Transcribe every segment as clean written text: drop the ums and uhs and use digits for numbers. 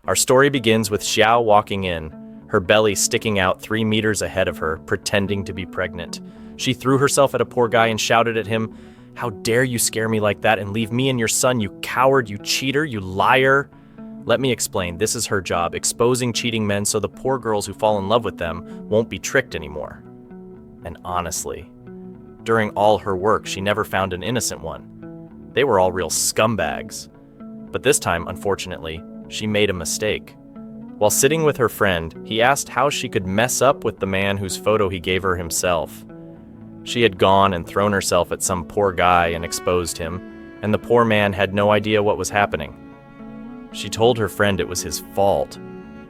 Our story begins with Xiao walking in, her belly sticking out 3 meters ahead of her, pretending to be pregnant. She threw herself at a poor guy and shouted at him, "How dare you scare me like that and leave me and your son, you coward, you cheater, you liar." Let me explain, this is her job, exposing cheating men so the poor girls who fall in love with them won't be tricked anymore. And honestly, during all her work, she never found an innocent one. They were all real scumbags. But this time, unfortunately, she made a mistake. While sitting with her friend, he asked how she could mess up with the man whose photo he gave her himself. She had gone and thrown herself at some poor guy and exposed him, and the poor man had no idea what was happening. She told her friend it was his fault.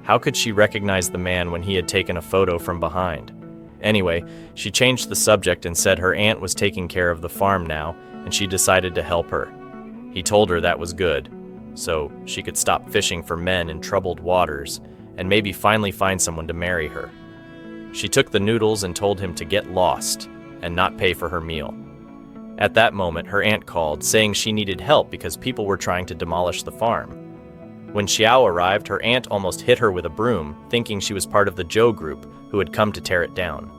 How could she recognize the man when he had taken a photo from behind? Anyway, she changed the subject and said her aunt was taking care of the farm now, and she decided to help her. He told her that was good, so she could stop fishing for men in troubled waters and maybe finally find someone to marry her. She took the noodles and told him to get lost and not pay for her meal. At that moment, her aunt called, saying she needed help because people were trying to demolish the farm. When Xiao arrived, her aunt almost hit her with a broom, thinking she was part of the Joe group who had come to tear it down.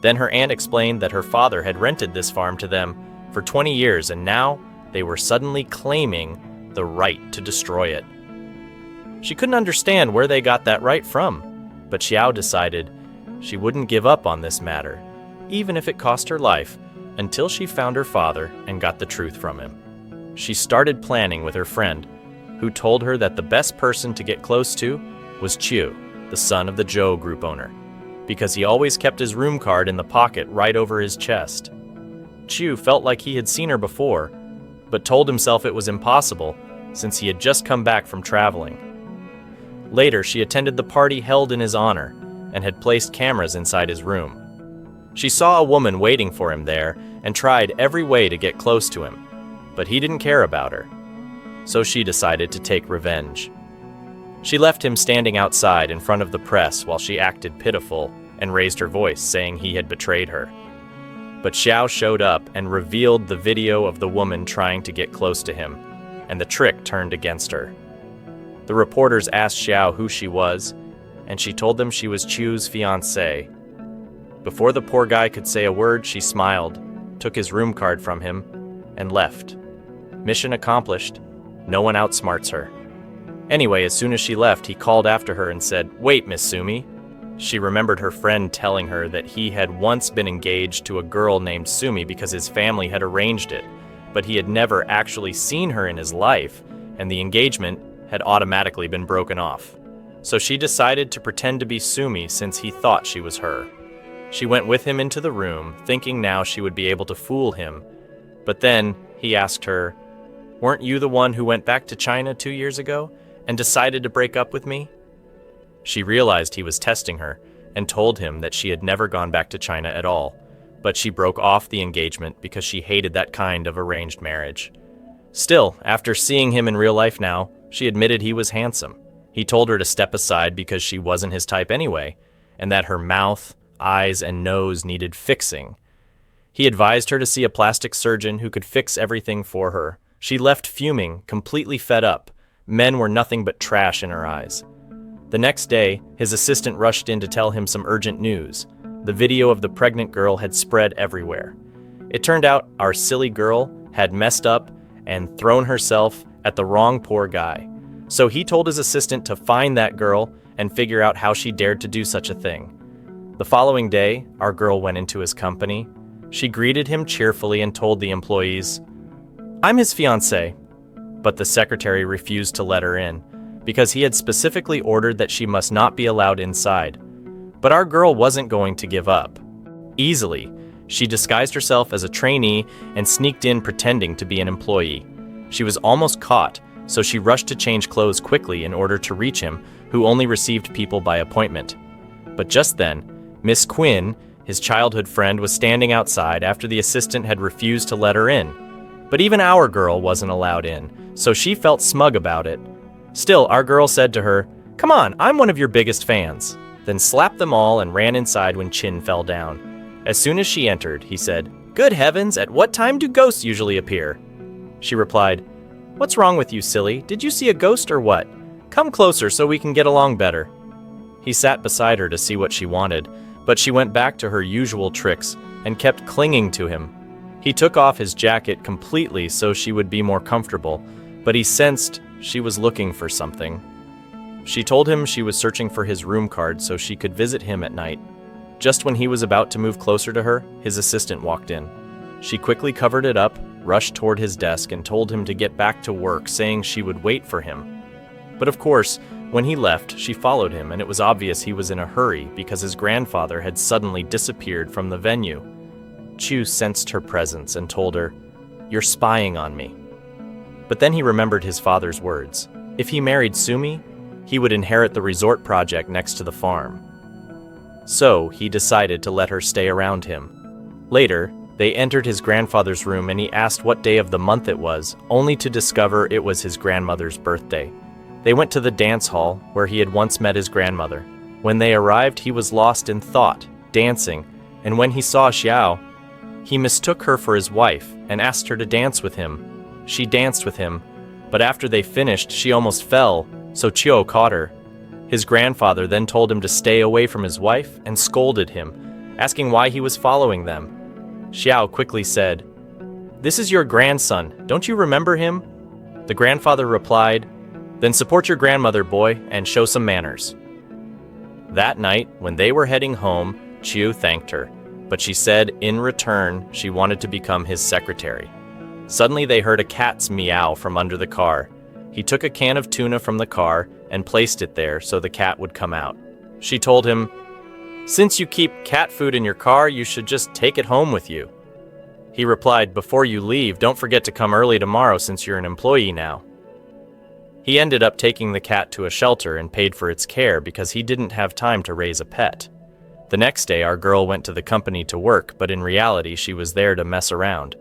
Then her aunt explained that her father had rented this farm to them for 20 years, and now they were suddenly claiming the right to destroy it. She couldn't understand where they got that right from, but Xiao decided she wouldn't give up on this matter, even if it cost her life, until she found her father and got the truth from him. She started planning with her friend, who told her that the best person to get close to was Chiu, the son of the Joe group owner, because he always kept his room card in the pocket right over his chest. Chiu felt like he had seen her before, but told himself it was impossible since he had just come back from traveling. Later, she attended the party held in his honor and had placed cameras inside his room. She saw a woman waiting for him there and tried every way to get close to him, but he didn't care about her. So she decided to take revenge. She left him standing outside in front of the press while she acted pitiful and raised her voice, saying he had betrayed her. But Xiao showed up and revealed the video of the woman trying to get close to him, and the trick turned against her. The reporters asked Xiao who she was, and she told them she was Chiu's fiancée. Before the poor guy could say a word, she smiled, took his room card from him, and left. Mission accomplished. No one outsmarts her. Anyway, as soon as she left, he called after her and said, "Wait, Miss Sumi." She remembered her friend telling her that he had once been engaged to a girl named Sumi because his family had arranged it, but he had never actually seen her in his life, and the engagement had automatically been broken off. So she decided to pretend to be Sumi since he thought she was her. She went with him into the room, thinking now she would be able to fool him. But then he asked her, "Weren't you the one who went back to China 2 years ago and decided to break up with me?" She realized he was testing her and told him that she had never gone back to China at all, but she broke off the engagement because she hated that kind of arranged marriage. Still, after seeing him in real life now, she admitted he was handsome. He told her to step aside because she wasn't his type anyway, and that her mouth, eyes, and nose needed fixing. He advised her to see a plastic surgeon who could fix everything for her. She left fuming, completely fed up. Men were nothing but trash in her eyes. The next day, his assistant rushed in to tell him some urgent news. The video of the pregnant girl had spread everywhere. It turned out our silly girl had messed up and thrown herself at the wrong poor guy. So he told his assistant to find that girl and figure out how she dared to do such a thing. The following day, our girl went into his company. She greeted him cheerfully and told the employees, "I'm his fiancée." But the secretary refused to let her in, because he had specifically ordered that she must not be allowed inside. But our girl wasn't going to give up. Easily, she disguised herself as a trainee and sneaked in pretending to be an employee. She was almost caught, so she rushed to change clothes quickly in order to reach him, who only received people by appointment. But just then, Miss Quinn, his childhood friend, was standing outside after the assistant had refused to let her in. But even our girl wasn't allowed in, so she felt smug about it. Still, our girl said to her, "Come on, I'm one of your biggest fans," then slapped them all and ran inside when Chin fell down. As soon as she entered, he said, "Good heavens, at what time do ghosts usually appear?" She replied, "What's wrong with you, silly? Did you see a ghost or what? Come closer so we can get along better." He sat beside her to see what she wanted, but she went back to her usual tricks and kept clinging to him. He took off his jacket completely so she would be more comfortable, but he sensed she was looking for something. She told him she was searching for his room card so she could visit him at night. Just when he was about to move closer to her, his assistant walked in. She quickly covered it up, rushed toward his desk, and told him to get back to work, saying she would wait for him. But of course, when he left, she followed him, and it was obvious he was in a hurry because his grandfather had suddenly disappeared from the venue. Chu sensed her presence and told her, "You're spying on me." But then he remembered his father's words. If he married Sumi, he would inherit the resort project next to the farm. So he decided to let her stay around him. Later, they entered his grandfather's room and he asked what day of the month it was, only to discover it was his grandmother's birthday. They went to the dance hall where he had once met his grandmother. When they arrived, he was lost in thought, dancing, and when he saw Xiao, he mistook her for his wife and asked her to dance with him. She danced with him, but after they finished, she almost fell, so Chiu caught her. His grandfather then told him to stay away from his wife and scolded him, asking why he was following them. Xiao quickly said, "This is your grandson, don't you remember him?" The grandfather replied, "Then support your grandmother, boy, and show some manners." That night, when they were heading home, Chiu thanked her, but she said in return she wanted to become his secretary. Suddenly they heard a cat's meow from under the car. He took a can of tuna from the car and placed it there so the cat would come out. She told him, "Since you keep cat food in your car, you should just take it home with you." He replied, "Before you leave, don't forget to come early tomorrow since you're an employee now." He ended up taking the cat to a shelter and paid for its care because he didn't have time to raise a pet. The next day, our girl went to the company to work, but in reality, she was there to mess around.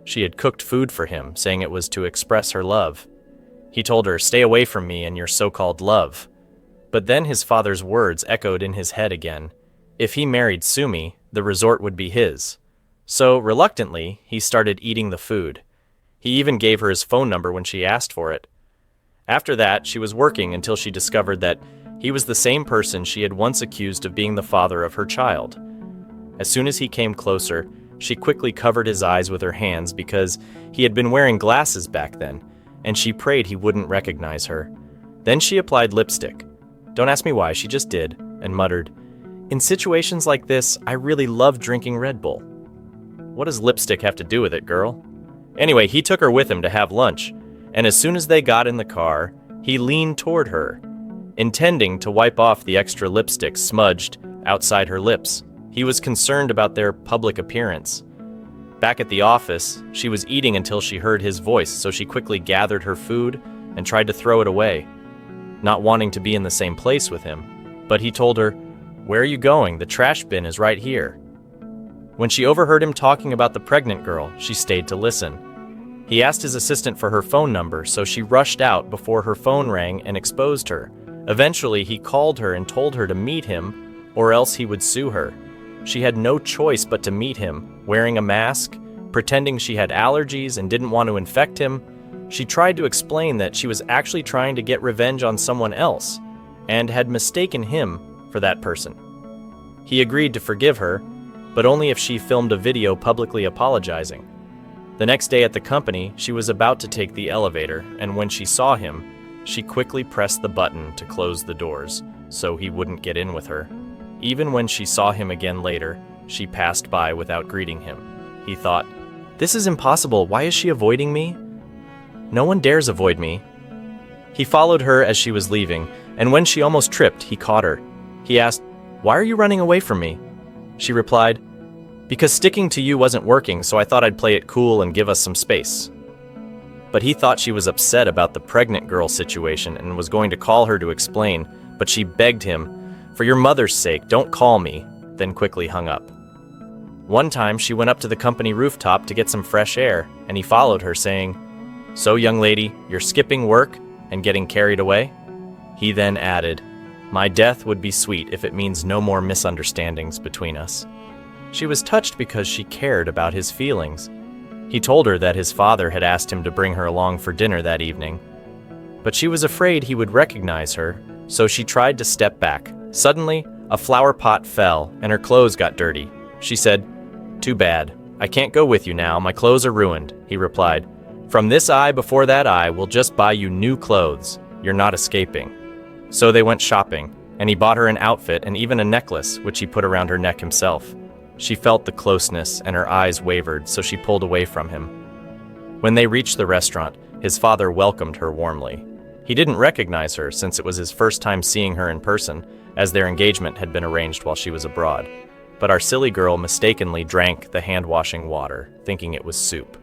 She had cooked food for him, saying it was to express her love. He told her, "Stay away from me and your so-called love." But then his father's words echoed in his head again. If he married Sumi, the resort would be his. So, reluctantly, he started eating the food. He even gave her his phone number when she asked for it. After that, she was working until she discovered that he was the same person she had once accused of being the father of her child. As soon as he came closer, she quickly covered his eyes with her hands because he had been wearing glasses back then, and she prayed he wouldn't recognize her. Then she applied lipstick. Don't ask me why, she just did, and muttered, "In situations like this, I really love drinking Red Bull." What does lipstick have to do with it, girl? Anyway, he took her with him to have lunch, and as soon as they got in the car, he leaned toward her, intending to wipe off the extra lipstick smudged outside her lips. He was concerned about their public appearance. Back at the office, she was eating until she heard his voice, so she quickly gathered her food and tried to throw it away, not wanting to be in the same place with him. But he told her, "Where are you going? The trash bin is right here." When she overheard him talking about the pregnant girl, she stayed to listen. He asked his assistant for her phone number, so she rushed out before her phone rang and exposed her. Eventually, he called her and told her to meet him, or else he would sue her. She had no choice but to meet him, wearing a mask, pretending she had allergies and didn't want to infect him. She tried to explain that she was actually trying to get revenge on someone else, and had mistaken him for that person. He agreed to forgive her, but only if she filmed a video publicly apologizing. The next day at the company, she was about to take the elevator, and when she saw him, she quickly pressed the button to close the doors, so he wouldn't get in with her. Even when she saw him again later, she passed by without greeting him. He thought, "This is impossible, why is she avoiding me? No one dares avoid me." He followed her as she was leaving, and when she almost tripped, he caught her. He asked, "Why are you running away from me?" She replied, "Because sticking to you wasn't working, so I thought I'd play it cool and give us some space." But he thought she was upset about the pregnant girl situation and was going to call her to explain, but she begged him, "For your mother's sake, don't call me," then quickly hung up. One time, she went up to the company rooftop to get some fresh air, and he followed her, saying, "So, young lady, you're skipping work and getting carried away?" He then added, "My death would be sweet if it means no more misunderstandings between us." She was touched because she cared about his feelings. He told her that his father had asked him to bring her along for dinner that evening. But she was afraid he would recognize her, so she tried to step back. Suddenly, a flower pot fell and her clothes got dirty. She said, "Too bad. I can't go with you now, my clothes are ruined," he replied. "From this eye before that eye, we'll just buy you new clothes. You're not escaping." So they went shopping, and he bought her an outfit and even a necklace, which he put around her neck himself. She felt the closeness and her eyes wavered, so she pulled away from him. When they reached the restaurant, his father welcomed her warmly. He didn't recognize her since it was his first time seeing her in person, as their engagement had been arranged while she was abroad. But our silly girl mistakenly drank the hand-washing water, thinking it was soup.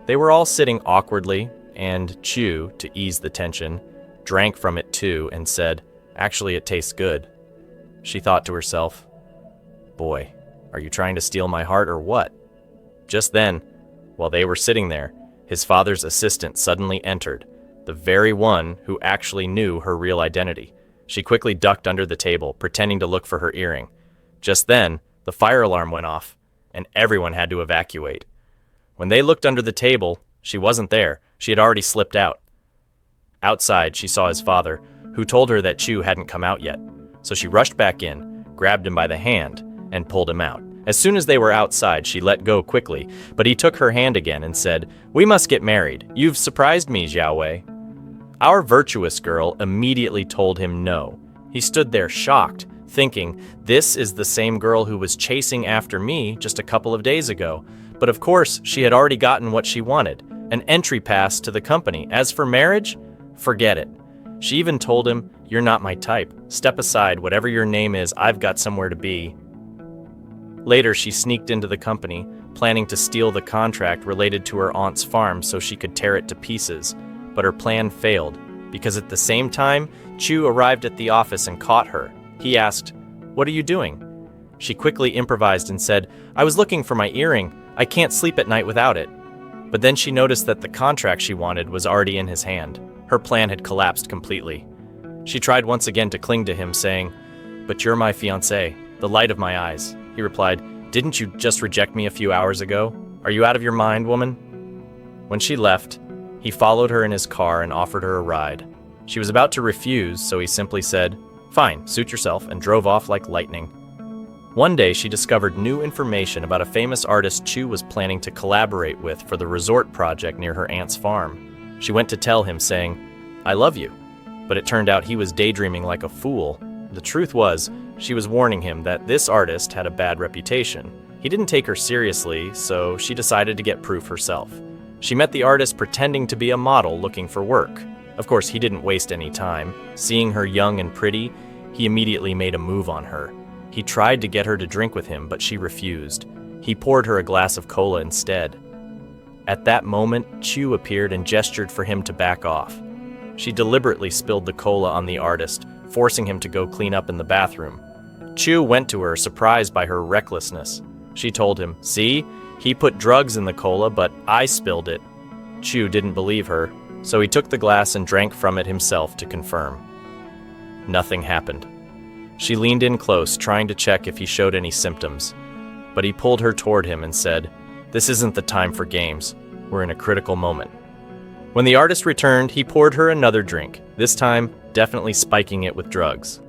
They were all sitting awkwardly, and Chu, to ease the tension, drank from it too and said, "Actually, it tastes good." She thought to herself, "Boy, are you trying to steal my heart or what?" Just then, while they were sitting there, his father's assistant suddenly entered, the very one who actually knew her real identity. She quickly ducked under the table, pretending to look for her earring. Just then, the fire alarm went off, and everyone had to evacuate. When they looked under the table, she wasn't there. She had already slipped out. Outside, she saw his father, who told her that Chu hadn't come out yet. So she rushed back in, grabbed him by the hand, and pulled him out. As soon as they were outside, she let go quickly, but he took her hand again and said, "We must get married. You've surprised me, Xiaowei." Our virtuous girl immediately told him no. He stood there shocked, thinking, this is the same girl who was chasing after me just a couple of days ago. But of course, she had already gotten what she wanted, an entry pass to the company. As for marriage, forget it. She even told him, "You're not my type. Step aside, whatever your name is, I've got somewhere to be." Later, she sneaked into the company, planning to steal the contract related to her aunt's farm so she could tear it to pieces. But her plan failed, because at the same time, Chu arrived at the office and caught her. He asked, "What are you doing?" She quickly improvised and said, "I was looking for my earring. I can't sleep at night without it." But then she noticed that the contract she wanted was already in his hand. Her plan had collapsed completely. She tried once again to cling to him, saying, "But you're my fiancé, the light of my eyes." He replied, "Didn't you just reject me a few hours ago? Are you out of your mind, woman?" When she left, he followed her in his car and offered her a ride. She was about to refuse, so he simply said, "Fine, suit yourself," and drove off like lightning. One day, she discovered new information about a famous artist Chu was planning to collaborate with for the resort project near her aunt's farm. She went to tell him, saying, "I love you." But it turned out he was daydreaming like a fool. The truth was, she was warning him that this artist had a bad reputation. He didn't take her seriously, so she decided to get proof herself. She met the artist pretending to be a model looking for work. Of course, he didn't waste any time. Seeing her young and pretty, he immediately made a move on her. He tried to get her to drink with him, but she refused. He poured her a glass of cola instead. At that moment, Chu appeared and gestured for him to back off. She deliberately spilled the cola on the artist, forcing him to go clean up in the bathroom. Chu went to her, surprised by her recklessness. She told him, "See? He put drugs in the cola, but I spilled it." Chu didn't believe her, so he took the glass and drank from it himself to confirm. Nothing happened. She leaned in close, trying to check if he showed any symptoms. But he pulled her toward him and said, "This isn't the time for games. We're in a critical moment." When the artist returned, he poured her another drink, this time definitely spiking it with drugs.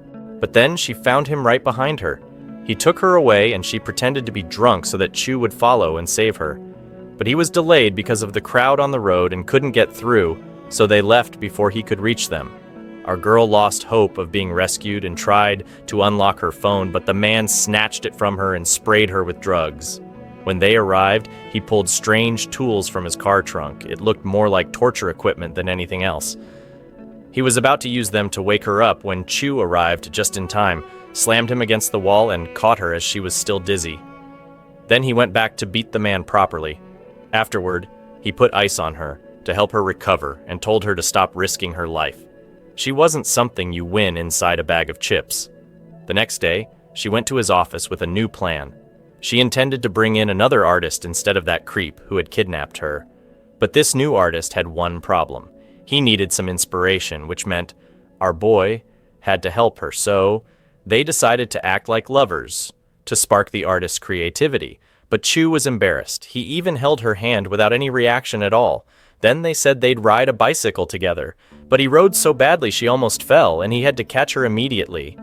But then she found him right behind her. He took her away and she pretended to be drunk so that Chu would follow and save her. But he was delayed because of the crowd on the road and couldn't get through, so they left before he could reach them. Our girl lost hope of being rescued and tried to unlock her phone, but the man snatched it from her and sprayed her with drugs. When they arrived, he pulled strange tools from his car trunk. It looked more like torture equipment than anything else. He was about to use them to wake her up when Chu arrived just in time, slammed him against the wall, and caught her as she was still dizzy. Then he went back to beat the man properly. Afterward, he put ice on her to help her recover and told her to stop risking her life. She wasn't something you win inside a bag of chips. The next day, she went to his office with a new plan. She intended to bring in another artist instead of that creep who had kidnapped her. But this new artist had one problem. He needed some inspiration, which meant our boy had to help her, so they decided to act like lovers to spark the artist's creativity. But Chu was embarrassed. He even held her hand without any reaction at all. Then they said they'd ride a bicycle together, but he rode so badly she almost fell, and he had to catch her immediately.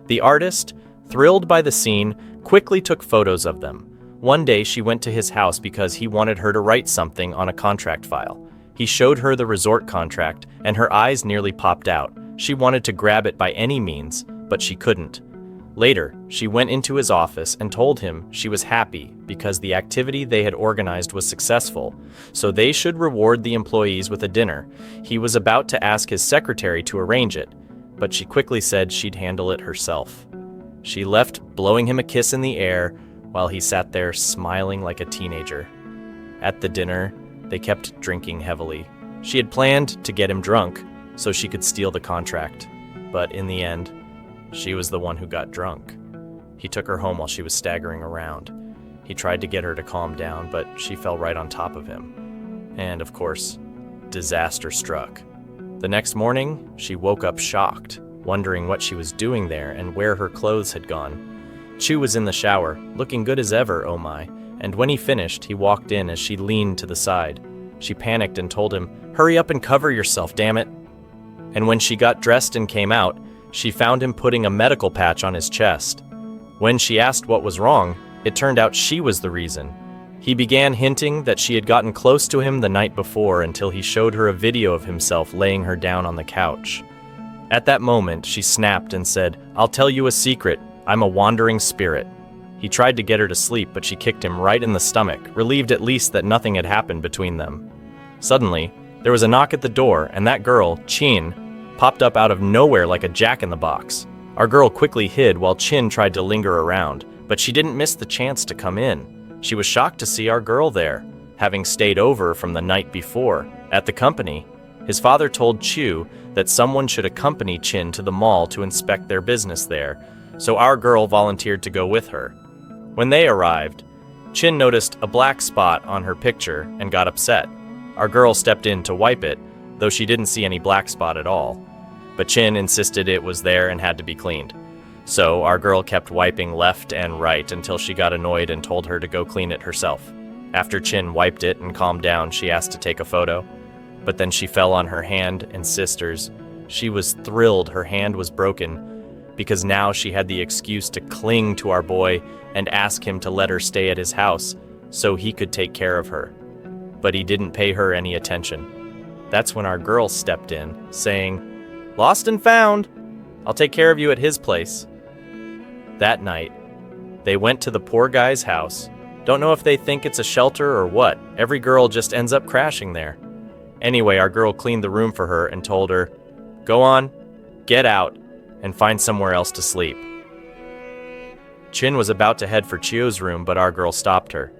The artist, thrilled by the scene, quickly took photos of them. One day she went to his house because he wanted her to write something on a contract file. He showed her the resort contract, and her eyes nearly popped out. She wanted to grab it by any means, but she couldn't. Later, she went into his office and told him she was happy because the activity they had organized was successful, so they should reward the employees with a dinner. He was about to ask his secretary to arrange it, but she quickly said she'd handle it herself. She left, blowing him a kiss in the air, while he sat there smiling like a teenager. At the dinner, they kept drinking heavily. She had planned to get him drunk so she could steal the contract, but in the end, she was the one who got drunk. He took her home while she was staggering around. He tried to get her to calm down, but she fell right on top of him. And, of course, disaster struck. The next morning, she woke up shocked, wondering what she was doing there and where her clothes had gone. Chu was in the shower, looking good as ever, oh my, and when he finished, he walked in as she leaned to the side. She panicked and told him, "Hurry up and cover yourself, damn it." And when she got dressed and came out, she found him putting a medical patch on his chest. When she asked what was wrong, it turned out she was the reason. He began hinting that she had gotten close to him the night before until he showed her a video of himself laying her down on the couch. At that moment, she snapped and said, "I'll tell you a secret. I'm a wandering spirit." He tried to get her to sleep, but she kicked him right in the stomach, relieved at least that nothing had happened between them. Suddenly, there was a knock at the door, and that girl, Chin, popped up out of nowhere like a jack-in-the-box. Our girl quickly hid while Chin tried to linger around, but she didn't miss the chance to come in. She was shocked to see our girl there, having stayed over from the night before. At the company, his father told Chu that someone should accompany Chin to the mall to inspect their business there, so our girl volunteered to go with her. When they arrived, Chin noticed a black spot on her picture and got upset. Our girl stepped in to wipe it, though she didn't see any black spot at all. But Chin insisted it was there and had to be cleaned. So our girl kept wiping left and right until she got annoyed and told her to go clean it herself. After Chin wiped it and calmed down, she asked to take a photo. But then she fell on her hand and sister's. She was thrilled her hand was broken, because now she had the excuse to cling to our boy and ask him to let her stay at his house so he could take care of her. But he didn't pay her any attention. That's when our girl stepped in, saying, "Lost and found. I'll take care of you at his place." That night, they went to the poor guy's house. Don't know if they think it's a shelter or what. Every girl just ends up crashing there. Anyway, our girl cleaned the room for her and told her, "Go on, get out, and find somewhere else to sleep." Chin was about to head for Chio's room, but our girl stopped her.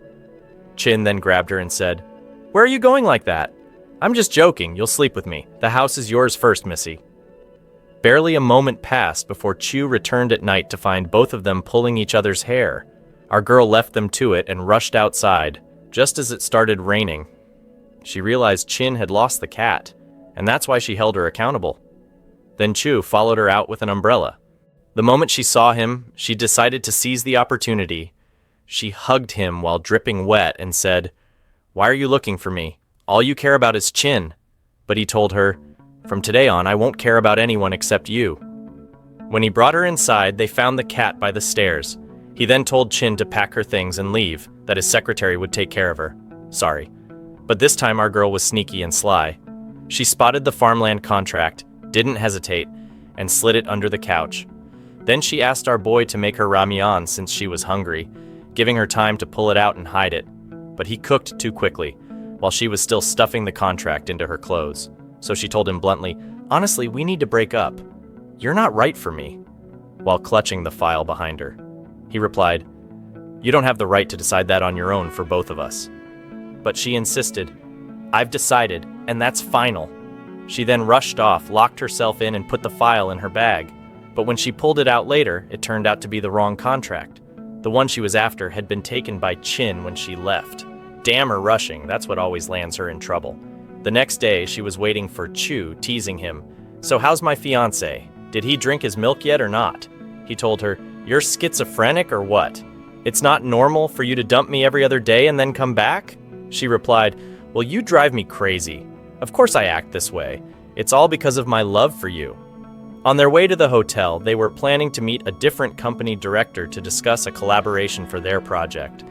Chin then grabbed her and said, "Where are you going like that?" "I'm just joking, you'll sleep with me. The house is yours first, missy." Barely a moment passed before Chu returned at night to find both of them pulling each other's hair. Our girl left them to it and rushed outside, just as it started raining. She realized Chin had lost the cat, and that's why she held her accountable. Then Chu followed her out with an umbrella. The moment she saw him, she decided to seize the opportunity. She hugged him while dripping wet and said, "Why are you looking for me? All you care about is Chin." But he told her, "From today on, I won't care about anyone except you." When he brought her inside, they found the cat by the stairs. He then told Chin to pack her things and leave, that his secretary would take care of her. Sorry. But this time our girl was sneaky and sly. She spotted the farmland contract, didn't hesitate, and slid it under the couch. Then she asked our boy to make her ramyeon since she was hungry, giving her time to pull it out and hide it. But he cooked too quickly, while she was still stuffing the contract into her clothes. So she told him bluntly, "Honestly, we need to break up. You're not right for me," while clutching the file behind her. He replied, "You don't have the right to decide that on your own for both of us." But she insisted, "I've decided, and that's final." She then rushed off, locked herself in, and put the file in her bag. But when she pulled it out later, it turned out to be the wrong contract. The one she was after had been taken by Chin when she left. Damn her rushing, that's what always lands her in trouble. The next day, she was waiting for Chu, teasing him. "So how's my fiancé? Did he drink his milk yet or not?" He told her, "You're schizophrenic or what? It's not normal for you to dump me every other day and then come back?" She replied, Well, you drive me crazy. Of course I act this way. It's all because of my love for you. On their way to the hotel, they were planning to meet a different company director to discuss a collaboration for their project.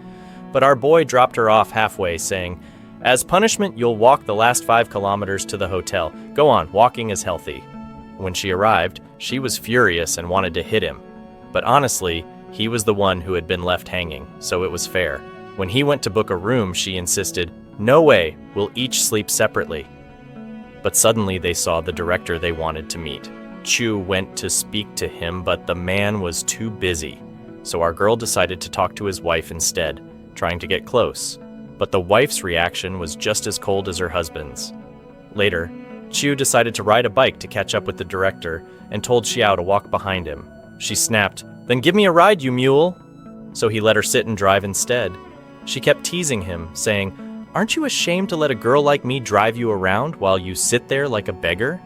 But our boy dropped her off halfway, saying, "As punishment, you'll walk the last 5 kilometers to the hotel. Go on, walking is healthy." When she arrived, she was furious and wanted to hit him. But honestly, he was the one who had been left hanging, so it was fair. When he went to book a room, she insisted, "No way, we'll each sleep separately." But suddenly they saw the director they wanted to meet. Chu went to speak to him, but the man was too busy. So our girl decided to talk to his wife instead, trying to get close. But the wife's reaction was just as cold as her husband's. Later, Chu decided to ride a bike to catch up with the director and told Xiao to walk behind him. She snapped, "Then give me a ride, you mule!" So he let her sit and drive instead. She kept teasing him, saying, "Aren't you ashamed to let a girl like me drive you around while you sit there like a beggar?"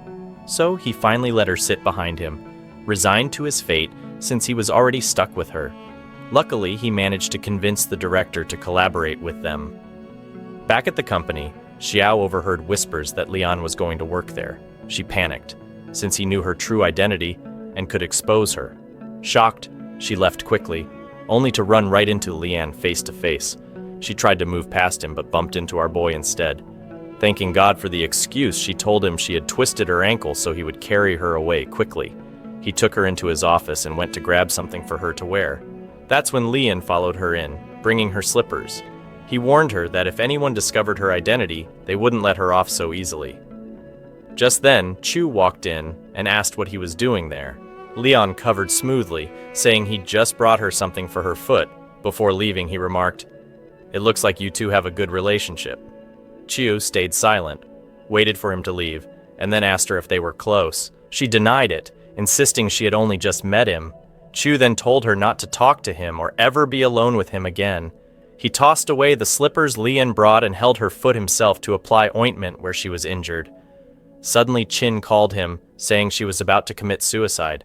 So he finally let her sit behind him, resigned to his fate since he was already stuck with her. Luckily, he managed to convince the director to collaborate with them. Back at the company, Xiao overheard whispers that Lian was going to work there. She panicked, since he knew her true identity and could expose her. Shocked, she left quickly, only to run right into Lian face to face. She tried to move past him but bumped into our boy instead. Thanking God for the excuse, she told him she had twisted her ankle so he would carry her away quickly. He took her into his office and went to grab something for her to wear. That's when Lian followed her in, bringing her slippers. He warned her that if anyone discovered her identity, they wouldn't let her off so easily. Just then, Chu walked in and asked what he was doing there. Lian covered smoothly, saying he'd just brought her something for her foot. Before leaving, he remarked, "It looks like you two have a good relationship." Chu stayed silent, waited for him to leave, and then asked her if they were close. She denied it, insisting she had only just met him. Chu then told her not to talk to him or ever be alone with him again. He tossed away the slippers Lian brought and held her foot himself to apply ointment where she was injured. Suddenly Chin called him, saying she was about to commit suicide.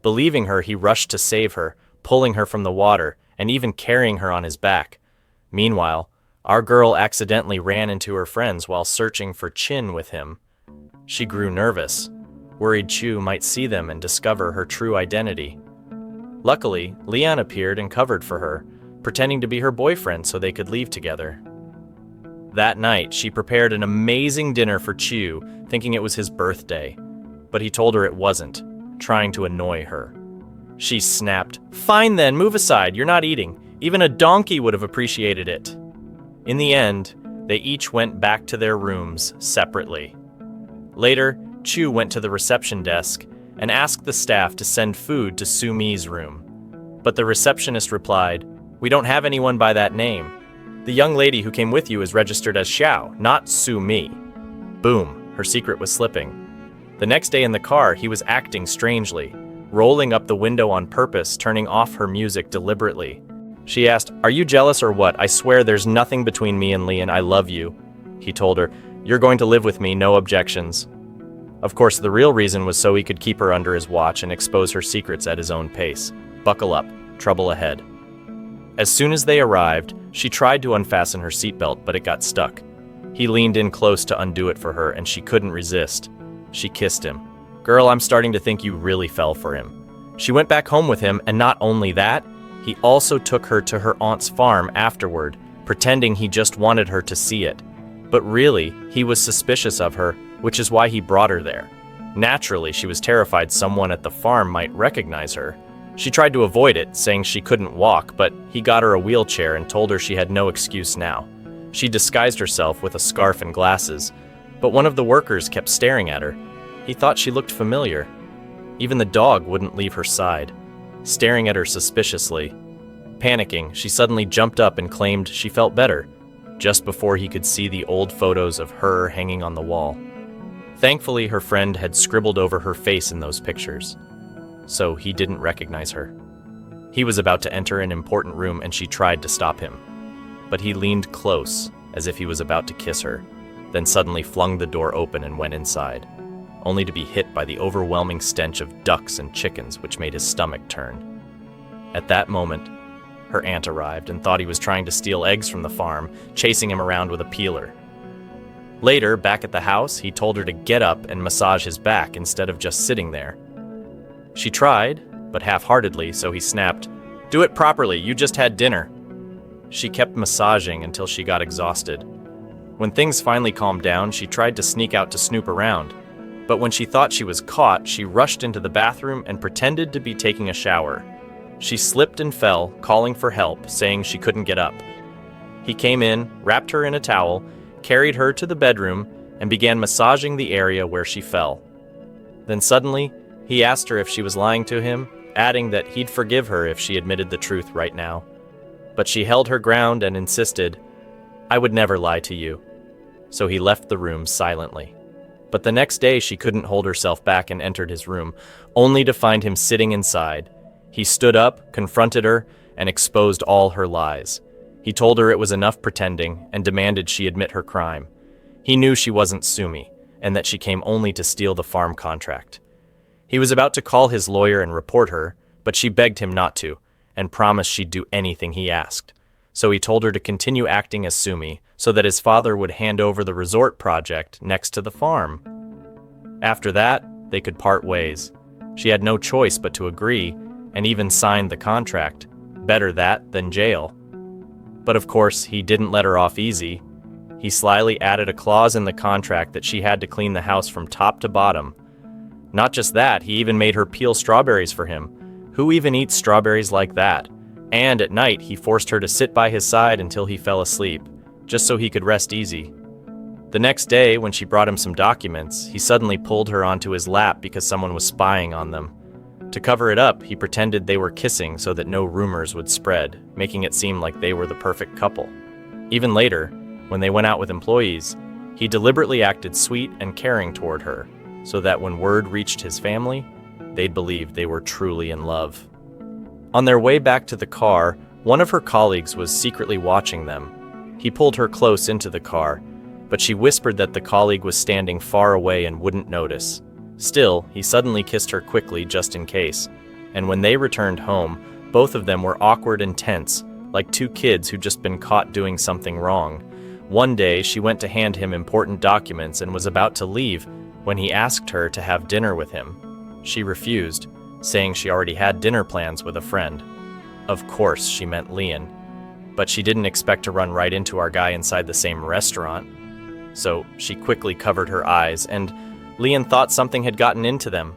Believing her, he rushed to save her, pulling her from the water and even carrying her on his back. Meanwhile, our girl accidentally ran into her friends while searching for Chin with him. She grew nervous, worried Chu might see them and discover her true identity. Luckily, Lian appeared and covered for her, pretending to be her boyfriend so they could leave together. That night, she prepared an amazing dinner for Chu, thinking it was his birthday. But he told her it wasn't, trying to annoy her. She snapped, "Fine then, move aside, you're not eating. Even a donkey would have appreciated it." In the end, they each went back to their rooms separately. Later, Chu went to the reception desk and asked the staff to send food to Sumi's room. But the receptionist replied, "We don't have anyone by that name. The young lady who came with you is registered as Xiao, not Sumi." Boom, her secret was slipping. The next day in the car, he was acting strangely, rolling up the window on purpose, turning off her music deliberately. She asked, "Are you jealous or what? I swear there's nothing between me and Lian. I love you." He told her, "You're going to live with me, no objections." Of course, the real reason was so he could keep her under his watch and expose her secrets at his own pace. Buckle up, trouble ahead. As soon as they arrived, she tried to unfasten her seatbelt, but it got stuck. He leaned in close to undo it for her, and she couldn't resist. She kissed him. "Girl, I'm starting to think you really fell for him." She went back home with him, and not only that, he also took her to her aunt's farm afterward, pretending he just wanted her to see it. But really, he was suspicious of her, which is why he brought her there. Naturally, she was terrified someone at the farm might recognize her. She tried to avoid it, saying she couldn't walk, but he got her a wheelchair and told her she had no excuse now. She disguised herself with a scarf and glasses, but one of the workers kept staring at her. He thought she looked familiar. Even the dog wouldn't leave her side, staring at her suspiciously. Panicking, she suddenly jumped up and claimed she felt better, just before he could see the old photos of her hanging on the wall. Thankfully, her friend had scribbled over her face in those pictures, so he didn't recognize her. He was about to enter an important room and she tried to stop him, but he leaned close as if he was about to kiss her, then suddenly flung the door open and went inside, only to be hit by the overwhelming stench of ducks and chickens which made his stomach turn. At that moment, her aunt arrived and thought he was trying to steal eggs from the farm, chasing him around with a peeler. Later, back at the house, he told her to get up and massage his back instead of just sitting there. She tried, but half-heartedly, so he snapped, "Do it properly, you just had dinner." She kept massaging until she got exhausted. When things finally calmed down, she tried to sneak out to snoop around. But when she thought she was caught, she rushed into the bathroom and pretended to be taking a shower. She slipped and fell, calling for help, saying she couldn't get up. He came in, wrapped her in a towel, carried her to the bedroom, and began massaging the area where she fell. Then suddenly, he asked her if she was lying to him, adding that he'd forgive her if she admitted the truth right now. But she held her ground and insisted, "I would never lie to you." So he left the room silently. But the next day she couldn't hold herself back and entered his room, only to find him sitting inside. He stood up, confronted her, and exposed all her lies. He told her it was enough pretending and demanded she admit her crime. He knew she wasn't Sumi, and that she came only to steal the farm contract. He was about to call his lawyer and report her, but she begged him not to, and promised she'd do anything he asked. So he told her to continue acting as Sumi, so that his father would hand over the resort project next to the farm. After that, they could part ways. She had no choice but to agree, and even signed the contract. Better that than jail. But of course, he didn't let her off easy. He slyly added a clause in the contract that she had to clean the house from top to bottom. Not just that, he even made her peel strawberries for him. Who even eats strawberries like that? And at night, he forced her to sit by his side until he fell asleep, just so he could rest easy. The next day, when she brought him some documents, he suddenly pulled her onto his lap because someone was spying on them. To cover it up, he pretended they were kissing so that no rumors would spread, making it seem like they were the perfect couple. Even later, when they went out with employees, he deliberately acted sweet and caring toward her, so that when word reached his family, they'd believe they were truly in love. On their way back to the car, one of her colleagues was secretly watching them. He pulled her close into the car, but she whispered that the colleague was standing far away and wouldn't notice. Still, he suddenly kissed her quickly just in case, and when they returned home, both of them were awkward and tense, like two kids who'd just been caught doing something wrong. One day, she went to hand him important documents and was about to leave when he asked her to have dinner with him. She refused, saying she already had dinner plans with a friend. Of course, she meant Leon. But she didn't expect to run right into our guy inside the same restaurant. So she quickly covered her eyes, and Leon thought something had gotten into them.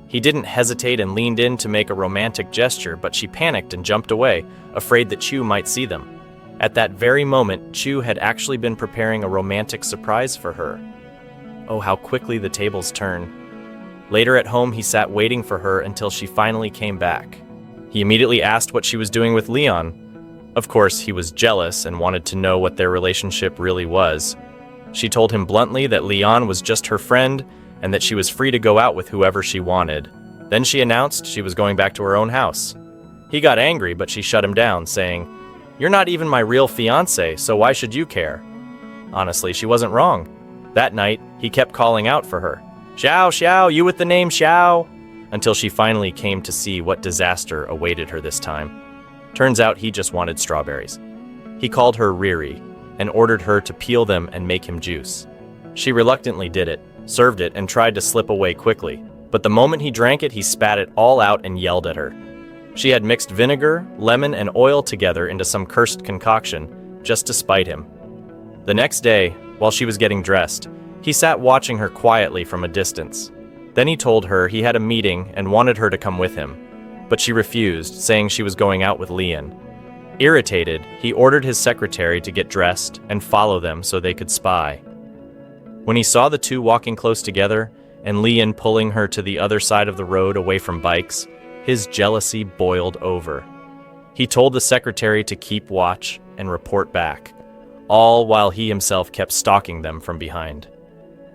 He didn't hesitate and leaned in to make a romantic gesture, but she panicked and jumped away, afraid that Chu might see them. At that very moment, Chu had actually been preparing a romantic surprise for her. Oh, how quickly the tables turn. Later at home, he sat waiting for her until she finally came back. He immediately asked what she was doing with Leon. Of course, he was jealous and wanted to know what their relationship really was. She told him bluntly that Leon was just her friend and that she was free to go out with whoever she wanted. Then she announced she was going back to her own house. He got angry, but she shut him down, saying, "You're not even my real fiancé, so why should you care?" Honestly, she wasn't wrong. That night, he kept calling out for her. "Xiao, Xiao, you with the name Xiao," until she finally came to see what disaster awaited her this time. Turns out he just wanted strawberries. He called her Riri and ordered her to peel them and make him juice. She reluctantly did it, served it, and tried to slip away quickly. But the moment he drank it, he spat it all out and yelled at her. She had mixed vinegar, lemon, and oil together into some cursed concoction, just to spite him. The next day, while she was getting dressed, he sat watching her quietly from a distance. Then he told her he had a meeting and wanted her to come with him, but she refused, saying she was going out with Leon. Irritated, he ordered his secretary to get dressed and follow them so they could spy. When he saw the two walking close together and Leon pulling her to the other side of the road away from bikes, his jealousy boiled over. He told the secretary to keep watch and report back, all while he himself kept stalking them from behind.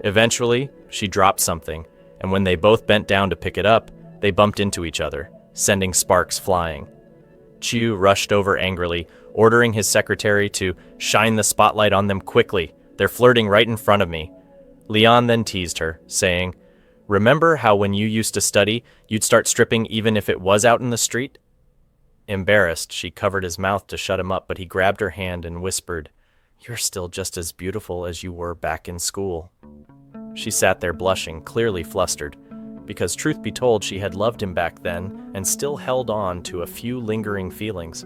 Eventually, she dropped something, and when they both bent down to pick it up, they bumped into each other, sending sparks flying. Chu rushed over angrily, ordering his secretary to shine the spotlight on them quickly. "They're flirting right in front of me." Leon then teased her, saying, "Remember how when you used to study, you'd start stripping even if it was out in the street?" Embarrassed, she covered his mouth to shut him up, but he grabbed her hand and whispered, You're still just as beautiful as you were back in school. She sat there blushing, clearly flustered, because truth be told, she had loved him back then and still held on to a few lingering feelings.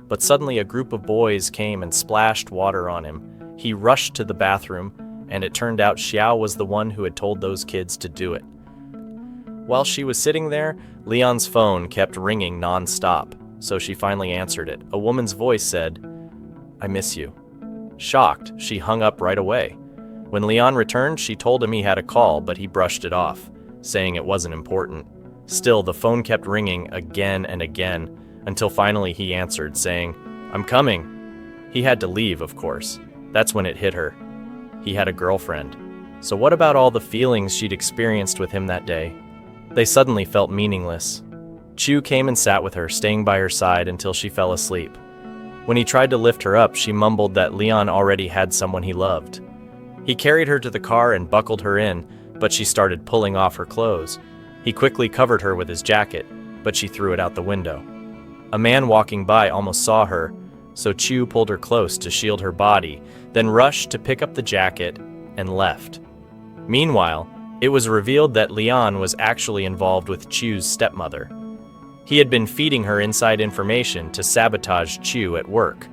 But suddenly a group of boys came and splashed water on him. He rushed to the bathroom, and it turned out Xiao was the one who had told those kids to do it. While she was sitting there, Leon's phone kept ringing non-stop, so she finally answered it. A woman's voice said, "I miss you." Shocked, she hung up right away. When Leon returned, she told him he had a call, but he brushed it off, saying it wasn't important. Still, the phone kept ringing again and again, until finally he answered, saying, "I'm coming." He had to leave, of course. That's when it hit her. He had a girlfriend. So what about all the feelings she'd experienced with him that day? They suddenly felt meaningless. Chu came and sat with her, staying by her side until she fell asleep. When he tried to lift her up, she mumbled that Leon already had someone he loved. He carried her to the car and buckled her in, but she started pulling off her clothes. He quickly covered her with his jacket, but she threw it out the window. A man walking by almost saw her, so Chu pulled her close to shield her body, then rushed to pick up the jacket and left. Meanwhile, it was revealed that Leon was actually involved with Chu's stepmother. He had been feeding her inside information to sabotage Chu at work.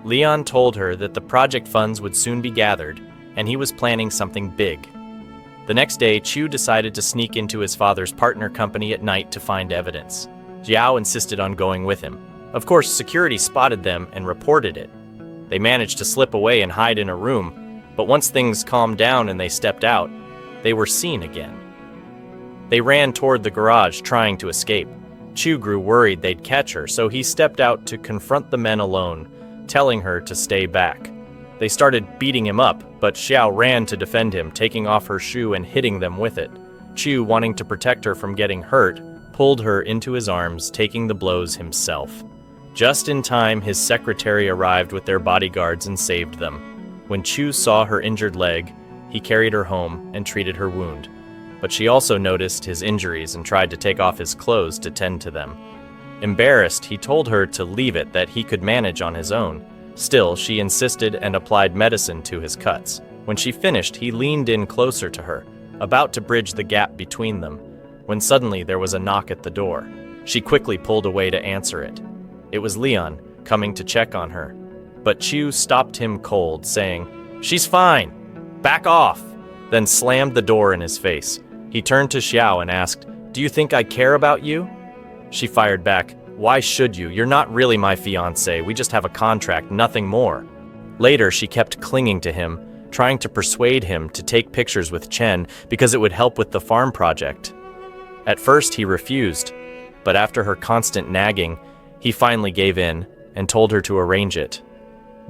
Leon told her that the project funds would soon be gathered, and he was planning something big. The next day, Chu decided to sneak into his father's partner company at night to find evidence. Jiao insisted on going with him. Of course, security spotted them and reported it. They managed to slip away and hide in a room, but once things calmed down and they stepped out, they were seen again. They ran toward the garage, trying to escape. Chu grew worried they'd catch her, so he stepped out to confront the men alone, telling her to stay back. They started beating him up, but Xiao ran to defend him, taking off her shoe and hitting them with it. Chu, wanting to protect her from getting hurt, pulled her into his arms, taking the blows himself. Just in time, his secretary arrived with their bodyguards and saved them. When Chu saw her injured leg, he carried her home and treated her wound. But she also noticed his injuries and tried to take off his clothes to tend to them. Embarrassed, he told her to leave it, that he could manage on his own. Still, she insisted and applied medicine to his cuts. When she finished, he leaned in closer to her, about to bridge the gap between them, when suddenly there was a knock at the door. She quickly pulled away to answer it. It was Leon, coming to check on her. But Chu stopped him cold, saying, "She's fine. Back off," then slammed the door in his face. He turned to Xiao and asked, "Do you think I care about you?" She fired back, "Why should you? You're not really my fiancé. We just have a contract, nothing more." Later, she kept clinging to him, trying to persuade him to take pictures with Chen because it would help with the farm project. At first, he refused, but after her constant nagging, he finally gave in and told her to arrange it.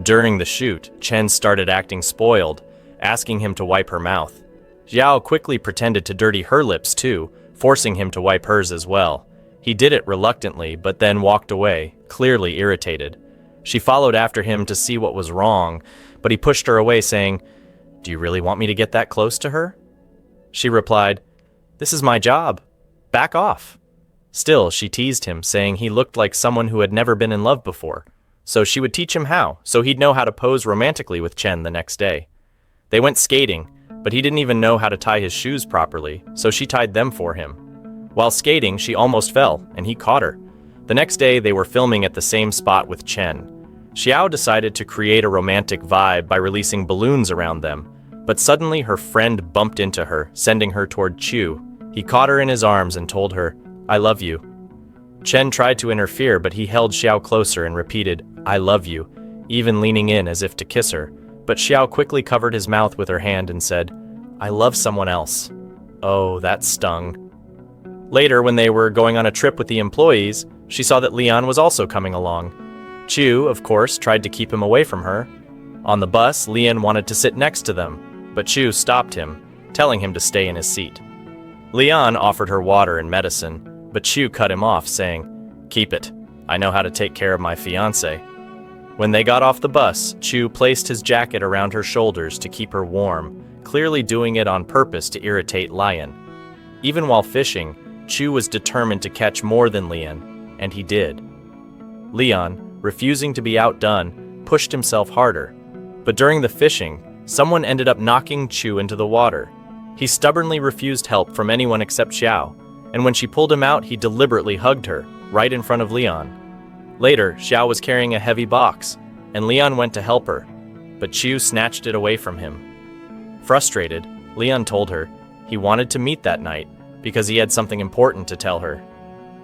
During the shoot, Chen started acting spoiled, asking him to wipe her mouth. Xiao quickly pretended to dirty her lips too, forcing him to wipe hers as well. He did it reluctantly, but then walked away, clearly irritated. She followed after him to see what was wrong, but he pushed her away, saying, "Do you really want me to get that close to her?" She replied, "This is my job. Back off." Still, she teased him, saying he looked like someone who had never been in love before. So she would teach him how, so he'd know how to pose romantically with Chen the next day. They went skating, but he didn't even know how to tie his shoes properly, so she tied them for him. While skating, she almost fell, and he caught her. The next day, they were filming at the same spot with Chen. Xiao decided to create a romantic vibe by releasing balloons around them, but suddenly her friend bumped into her, sending her toward Chu. He caught her in his arms and told her, "I love you." Chen tried to interfere, but he held Xiao closer and repeated, "I love you," even leaning in as if to kiss her. But Xiao quickly covered his mouth with her hand and said, "I love someone else." Oh, that stung. Later, when they were going on a trip with the employees, she saw that Leon was also coming along. Chu, of course, tried to keep him away from her. On the bus, Leon wanted to sit next to them, but Chu stopped him, telling him to stay in his seat. Leon offered her water and medicine, but Chu cut him off, saying, "Keep it. I know how to take care of my fiancé." When they got off the bus, Chu placed his jacket around her shoulders to keep her warm, clearly doing it on purpose to irritate Lion. Even while fishing, Chu was determined to catch more than Leon, and he did. Leon, refusing to be outdone, pushed himself harder. But during the fishing, someone ended up knocking Chu into the water. He stubbornly refused help from anyone except Xiao, and when she pulled him out, he deliberately hugged her, right in front of Leon. Later, Xiao was carrying a heavy box, and Leon went to help her, but Chu snatched it away from him. Frustrated, Leon told her he wanted to meet that night because he had something important to tell her.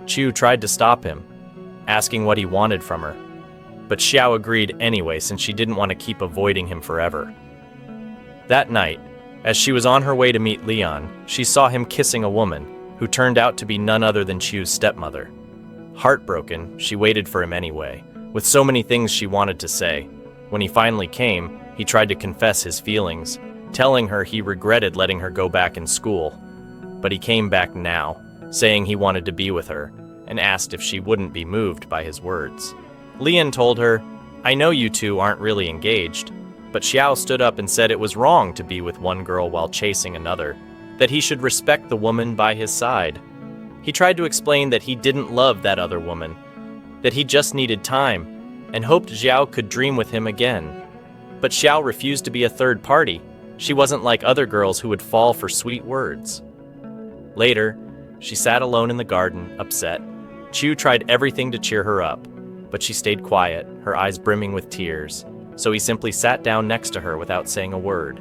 Chu tried to stop him, asking what he wanted from her, but Xiao agreed anyway since she didn't want to keep avoiding him forever. That night, as she was on her way to meet Leon, she saw him kissing a woman who turned out to be none other than Chu's stepmother. Heartbroken, she waited for him anyway, with so many things she wanted to say. When he finally came, he tried to confess his feelings, telling her he regretted letting her go back in school. But he came back now, saying he wanted to be with her, and asked if she wouldn't be moved by his words. Leon told her, "I know you two aren't really engaged," but Xiao stood up and said it was wrong to be with one girl while chasing another, that he should respect the woman by his side. He tried to explain that he didn't love that other woman, that he just needed time, and hoped Xiao could dream with him again. But Xiao refused to be a third party. She wasn't like other girls who would fall for sweet words. Later, she sat alone in the garden, upset. Chu tried everything to cheer her up, but she stayed quiet, her eyes brimming with tears, so he simply sat down next to her without saying a word.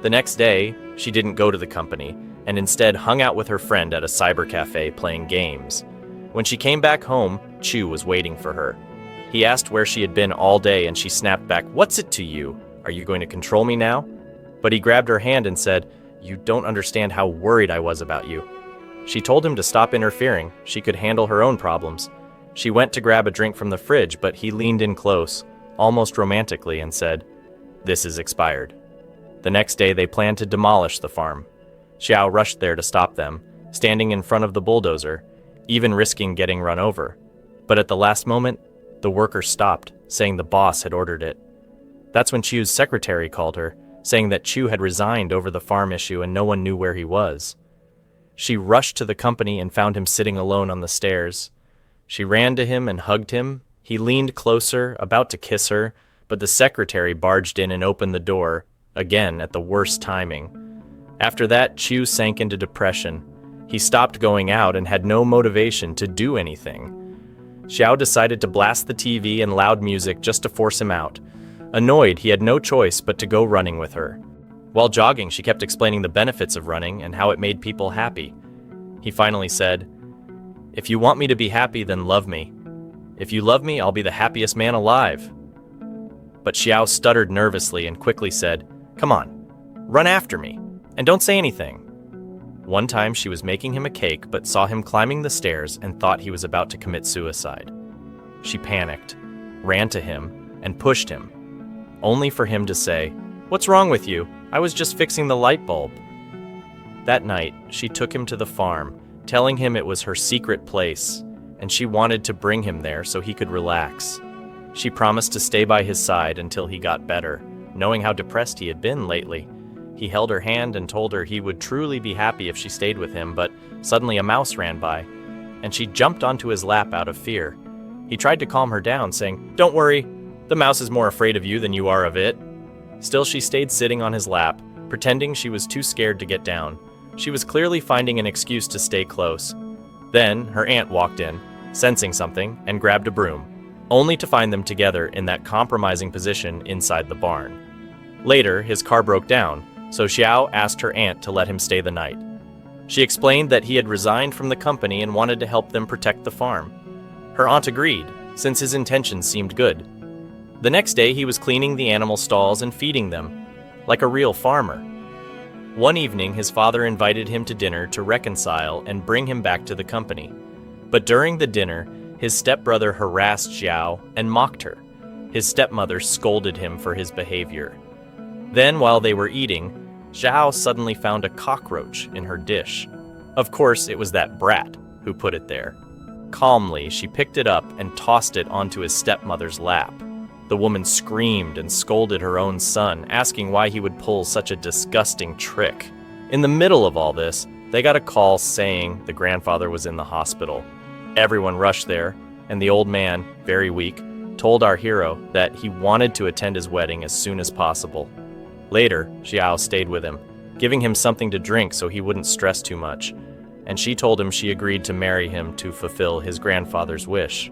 The next day, she didn't go to the company, and instead hung out with her friend at a cyber cafe playing games. When she came back home, Chu was waiting for her. He asked where she had been all day, and she snapped back, "What's it to you? Are you going to control me now?" But he grabbed her hand and said, "You don't understand how worried I was about you." She told him to stop interfering. She could handle her own problems. She went to grab a drink from the fridge, but he leaned in close, almost romantically, and said, "This is expired." The next day, they planned to demolish the farm. Xiao rushed there to stop them, standing in front of the bulldozer, even risking getting run over. But at the last moment, the workers stopped, saying the boss had ordered it. That's when Chu's secretary called her, saying that Chu had resigned over the farm issue and no one knew where he was. She rushed to the company and found him sitting alone on the stairs. She ran to him and hugged him. He leaned closer, about to kiss her, but the secretary barged in and opened the door, again at the worst timing. After that, Chu sank into depression. He stopped going out and had no motivation to do anything. Xiao decided to blast the TV and loud music just to force him out. Annoyed, he had no choice but to go running with her. While jogging, she kept explaining the benefits of running and how it made people happy. He finally said, "If you want me to be happy, then love me. If you love me, I'll be the happiest man alive." But Xiao stuttered nervously and quickly said, "Come on, run after me, and don't say anything." One time she was making him a cake but saw him climbing the stairs and thought he was about to commit suicide. She panicked, ran to him, and pushed him, only for him to say, "What's wrong with you? I was just fixing the light bulb." That night, she took him to the farm, telling him it was her secret place, and she wanted to bring him there so he could relax. She promised to stay by his side until he got better, knowing how depressed he had been lately. He held her hand and told her he would truly be happy if she stayed with him, but suddenly a mouse ran by, and she jumped onto his lap out of fear. He tried to calm her down, saying, "Don't worry, the mouse is more afraid of you than you are of it." Still, she stayed sitting on his lap, pretending she was too scared to get down. She was clearly finding an excuse to stay close. Then, her aunt walked in, sensing something, and grabbed a broom, only to find them together in that compromising position inside the barn. Later, his car broke down, so Xiao asked her aunt to let him stay the night. She explained that he had resigned from the company and wanted to help them protect the farm. Her aunt agreed, since his intentions seemed good. The next day, he was cleaning the animal stalls and feeding them, like a real farmer. One evening, his father invited him to dinner to reconcile and bring him back to the company. But during the dinner, his stepbrother harassed Xiao and mocked her. His stepmother scolded him for his behavior. Then, while they were eating, Xiao suddenly found a cockroach in her dish. Of course, it was that brat who put it there. Calmly, she picked it up and tossed it onto his stepmother's lap. The woman screamed and scolded her own son, asking why he would pull such a disgusting trick. In the middle of all this, they got a call saying the grandfather was in the hospital. Everyone rushed there, and the old man, very weak, told our hero that he wanted to attend his wedding as soon as possible. Later, Xiao stayed with him, giving him something to drink so he wouldn't stress too much, and she told him she agreed to marry him to fulfill his grandfather's wish.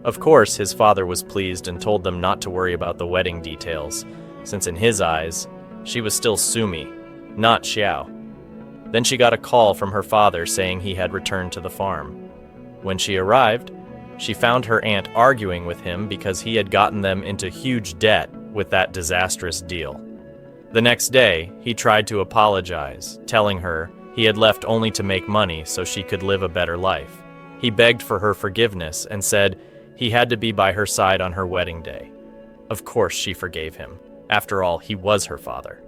Of course, his father was pleased and told them not to worry about the wedding details, since in his eyes, she was still Sumi, not Xiao. Then she got a call from her father saying he had returned to the farm. When she arrived, she found her aunt arguing with him because he had gotten them into huge debt with that disastrous deal. The next day, he tried to apologize, telling her he had left only to make money so she could live a better life. He begged for her forgiveness and said he had to be by her side on her wedding day. Of course, she forgave him. After all, he was her father.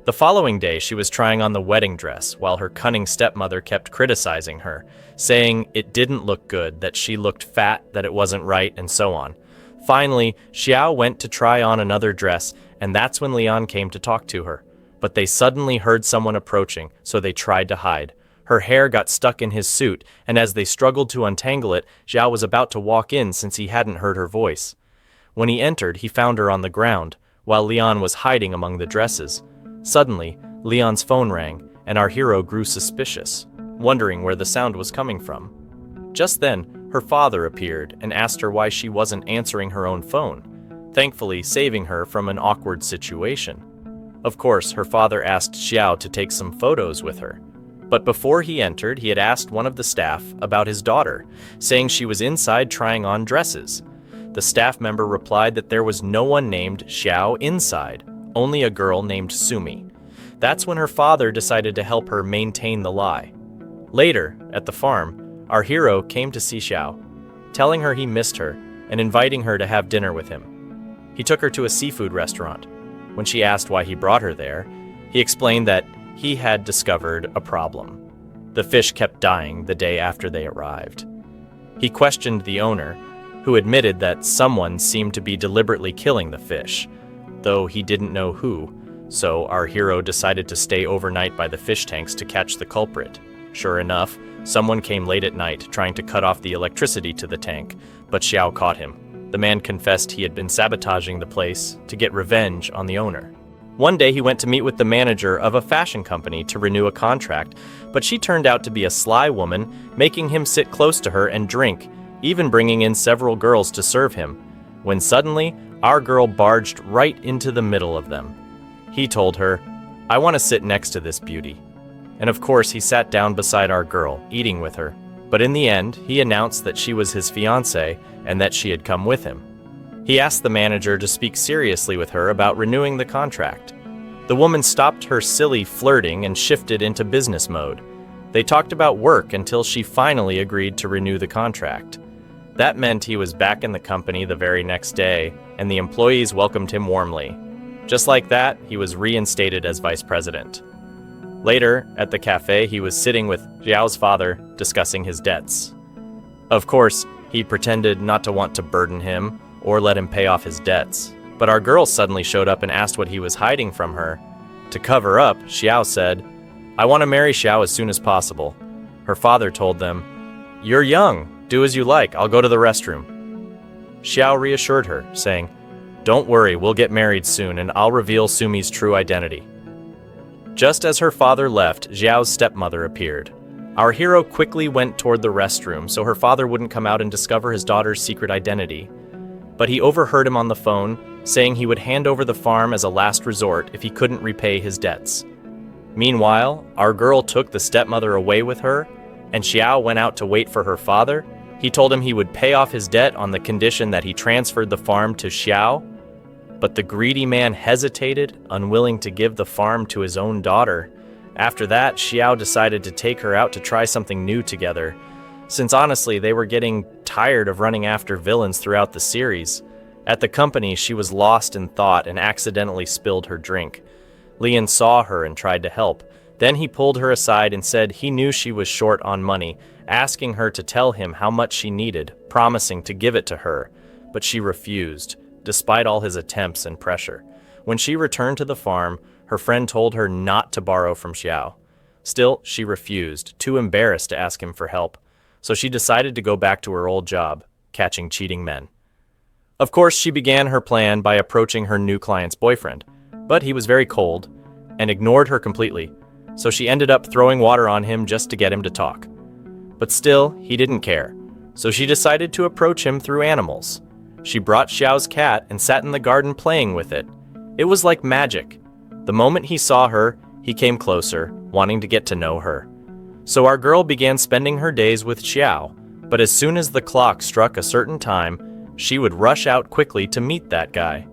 The following day, she was trying on the wedding dress while her cunning stepmother kept criticizing her, saying it didn't look good, that she looked fat, that it wasn't right, and so on. Finally, Xiao went to try on another dress, and that's when Leon came to talk to her. But they suddenly heard someone approaching, so they tried to hide. Her hair got stuck in his suit, and as they struggled to untangle it, Xiao was about to walk in since he hadn't heard her voice. When he entered, he found her on the ground, while Leon was hiding among the dresses. Suddenly, Leon's phone rang, and our hero grew suspicious, wondering where the sound was coming from. Just then, her father appeared and asked her why she wasn't answering her own phone, thankfully saving her from an awkward situation. Of course, her father asked Xiao to take some photos with her. But before he entered, he had asked one of the staff about his daughter, saying she was inside trying on dresses. The staff member replied that there was no one named Xiao inside, only a girl named Sumi. That's when her father decided to help her maintain the lie. Later, at the farm, our hero came to see Xiao, telling her he missed her and inviting her to have dinner with him. He took her to a seafood restaurant. When she asked why he brought her there, he explained that he had discovered a problem. The fish kept dying the day after they arrived. He questioned the owner, who admitted that someone seemed to be deliberately killing the fish, though he didn't know who, so our hero decided to stay overnight by the fish tanks to catch the culprit. Sure enough, someone came late at night trying to cut off the electricity to the tank, but Xiao caught him. The man confessed he had been sabotaging the place to get revenge on the owner. One day he went to meet with the manager of a fashion company to renew a contract, but she turned out to be a sly woman, making him sit close to her and drink, even bringing in several girls to serve him, when suddenly, our girl barged right into the middle of them. He told her, "I want to sit next to this beauty." And of course, he sat down beside our girl, eating with her. But in the end, he announced that she was his fiancée and that she had come with him. He asked the manager to speak seriously with her about renewing the contract. The woman stopped her silly flirting and shifted into business mode. They talked about work until she finally agreed to renew the contract. That meant he was back in the company the very next day, and the employees welcomed him warmly. Just like that, he was reinstated as vice president. Later, at the cafe, he was sitting with Xiao's father, discussing his debts. Of course, he pretended not to want to burden him or let him pay off his debts. But our girl suddenly showed up and asked what he was hiding from her. To cover up, Xiao said, "I want to marry Xiao as soon as possible." Her father told them, "You're young. Do as you like. I'll go to the restroom." Xiao reassured her, saying, "Don't worry, we'll get married soon and I'll reveal Sumi's true identity." Just as her father left, Xiao's stepmother appeared. Our hero quickly went toward the restroom so her father wouldn't come out and discover his daughter's secret identity. But he overheard him on the phone, saying he would hand over the farm as a last resort if he couldn't repay his debts. Meanwhile, our girl took the stepmother away with her, and Xiao went out to wait for her father. He told him he would pay off his debt on the condition that he transferred the farm to Xiao. But the greedy man hesitated, unwilling to give the farm to his own daughter. After that, Xiao decided to take her out to try something new together, since honestly they were getting tired of running after villains throughout the series. At the company, she was lost in thought and accidentally spilled her drink. Leon saw her and tried to help. Then he pulled her aside and said he knew she was short on money, asking her to tell him how much she needed, promising to give it to her. But she refused, despite all his attempts and pressure. When she returned to the farm, her friend told her not to borrow from Xiao. Still, she refused, too embarrassed to ask him for help. So she decided to go back to her old job, catching cheating men. Of course, she began her plan by approaching her new client's boyfriend, but he was very cold and ignored her completely, so she ended up throwing water on him just to get him to talk. But still, he didn't care, so she decided to approach him through animals. She brought Xiao's cat and sat in the garden playing with it. It was like magic. The moment he saw her, he came closer, wanting to get to know her. So our girl began spending her days with Xiao, but as soon as the clock struck a certain time, she would rush out quickly to meet that guy.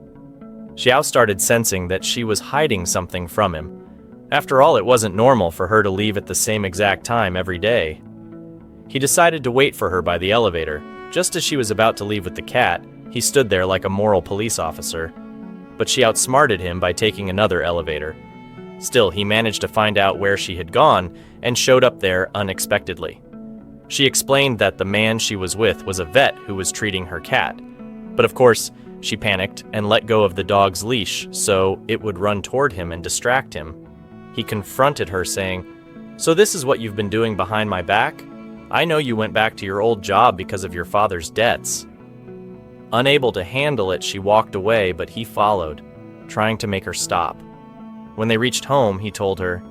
Xiao started sensing that she was hiding something from him. After all, it wasn't normal for her to leave at the same exact time every day. He decided to wait for her by the elevator. Just as she was about to leave with the cat, he stood there like a moral police officer. But she outsmarted him by taking another elevator. Still, he managed to find out where she had gone and showed up there unexpectedly. She explained that the man she was with was a vet who was treating her cat. But of course, she panicked and let go of the dog's leash so it would run toward him and distract him. He confronted her, saying, "So this is what you've been doing behind my back? I know you went back to your old job because of your father's debts." Unable to handle it, she walked away, but he followed, trying to make her stop. When they reached home, he told her,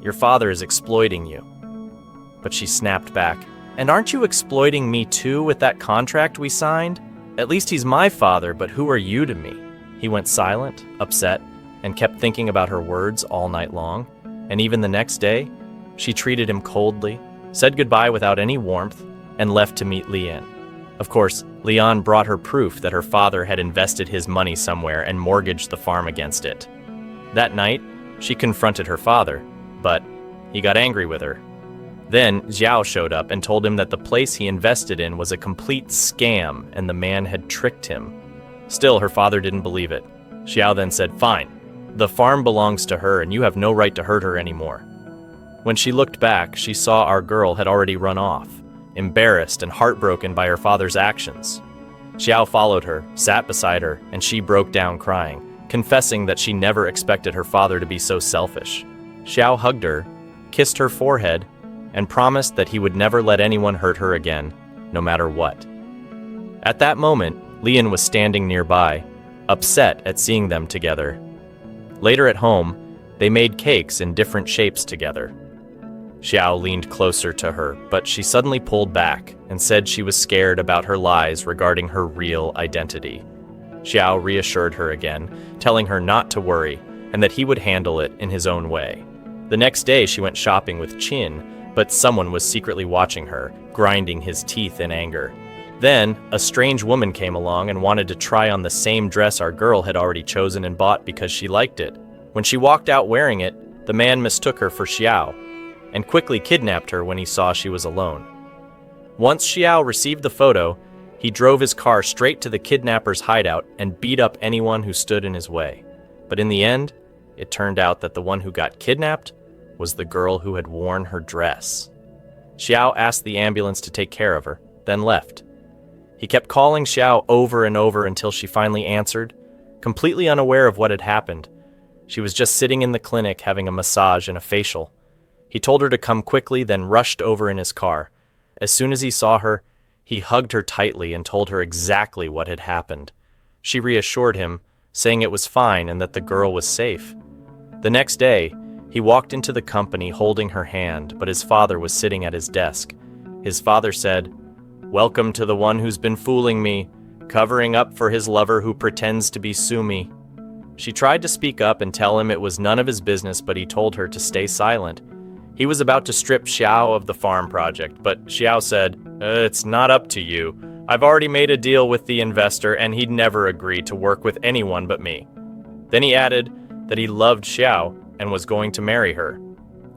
"Your father is exploiting you." But she snapped back, "And aren't you exploiting me too with that contract we signed? At least he's my father, but who are you to me?" He went silent, upset, and kept thinking about her words all night long. And even the next day, she treated him coldly, said goodbye without any warmth, and left to meet Lian. Of course, Lian brought her proof that her father had invested his money somewhere and mortgaged the farm against it. That night, she confronted her father, but he got angry with her. Then Xiao showed up and told him that the place he invested in was a complete scam and the man had tricked him. Still, her father didn't believe it. Xiao then said, "Fine, the farm belongs to her and you have no right to hurt her anymore." When she looked back, she saw our girl had already run off, embarrassed and heartbroken by her father's actions. Xiao followed her, sat beside her, and she broke down crying, confessing that she never expected her father to be so selfish. Xiao hugged her, kissed her forehead, and promised that he would never let anyone hurt her again, no matter what. At that moment, Lian was standing nearby, upset at seeing them together. Later at home, they made cakes in different shapes together. Xiao leaned closer to her, but she suddenly pulled back and said she was scared about her lies regarding her real identity. Xiao reassured her again, telling her not to worry and that he would handle it in his own way. The next day, she went shopping with Qin, but someone was secretly watching her, grinding his teeth in anger. Then, a strange woman came along and wanted to try on the same dress our girl had already chosen and bought because she liked it. When she walked out wearing it, the man mistook her for Xiao and quickly kidnapped her when he saw she was alone. Once Xiao received the photo, he drove his car straight to the kidnapper's hideout and beat up anyone who stood in his way. But in the end, it turned out that the one who got kidnapped was the girl who had worn her dress. Xiao asked the ambulance to take care of her, then left. He kept calling Xiao over and over until she finally answered, completely unaware of what had happened. She was just sitting in the clinic having a massage and a facial. He told her to come quickly, then rushed over in his car. As soon as he saw her, he hugged her tightly and told her exactly what had happened. She reassured him, saying it was fine and that the girl was safe. The next day, he walked into the company holding her hand, but his father was sitting at his desk. His father said, "Welcome to the one who's been fooling me, covering up for his lover who pretends to be Sumi." She tried to speak up and tell him it was none of his business, but he told her to stay silent. He was about to strip Xiao of the farm project, but Xiao said, "It's not up to you. I've already made a deal with the investor and he'd never agree to work with anyone but me." Then he added that he loved Xiao and was going to marry her.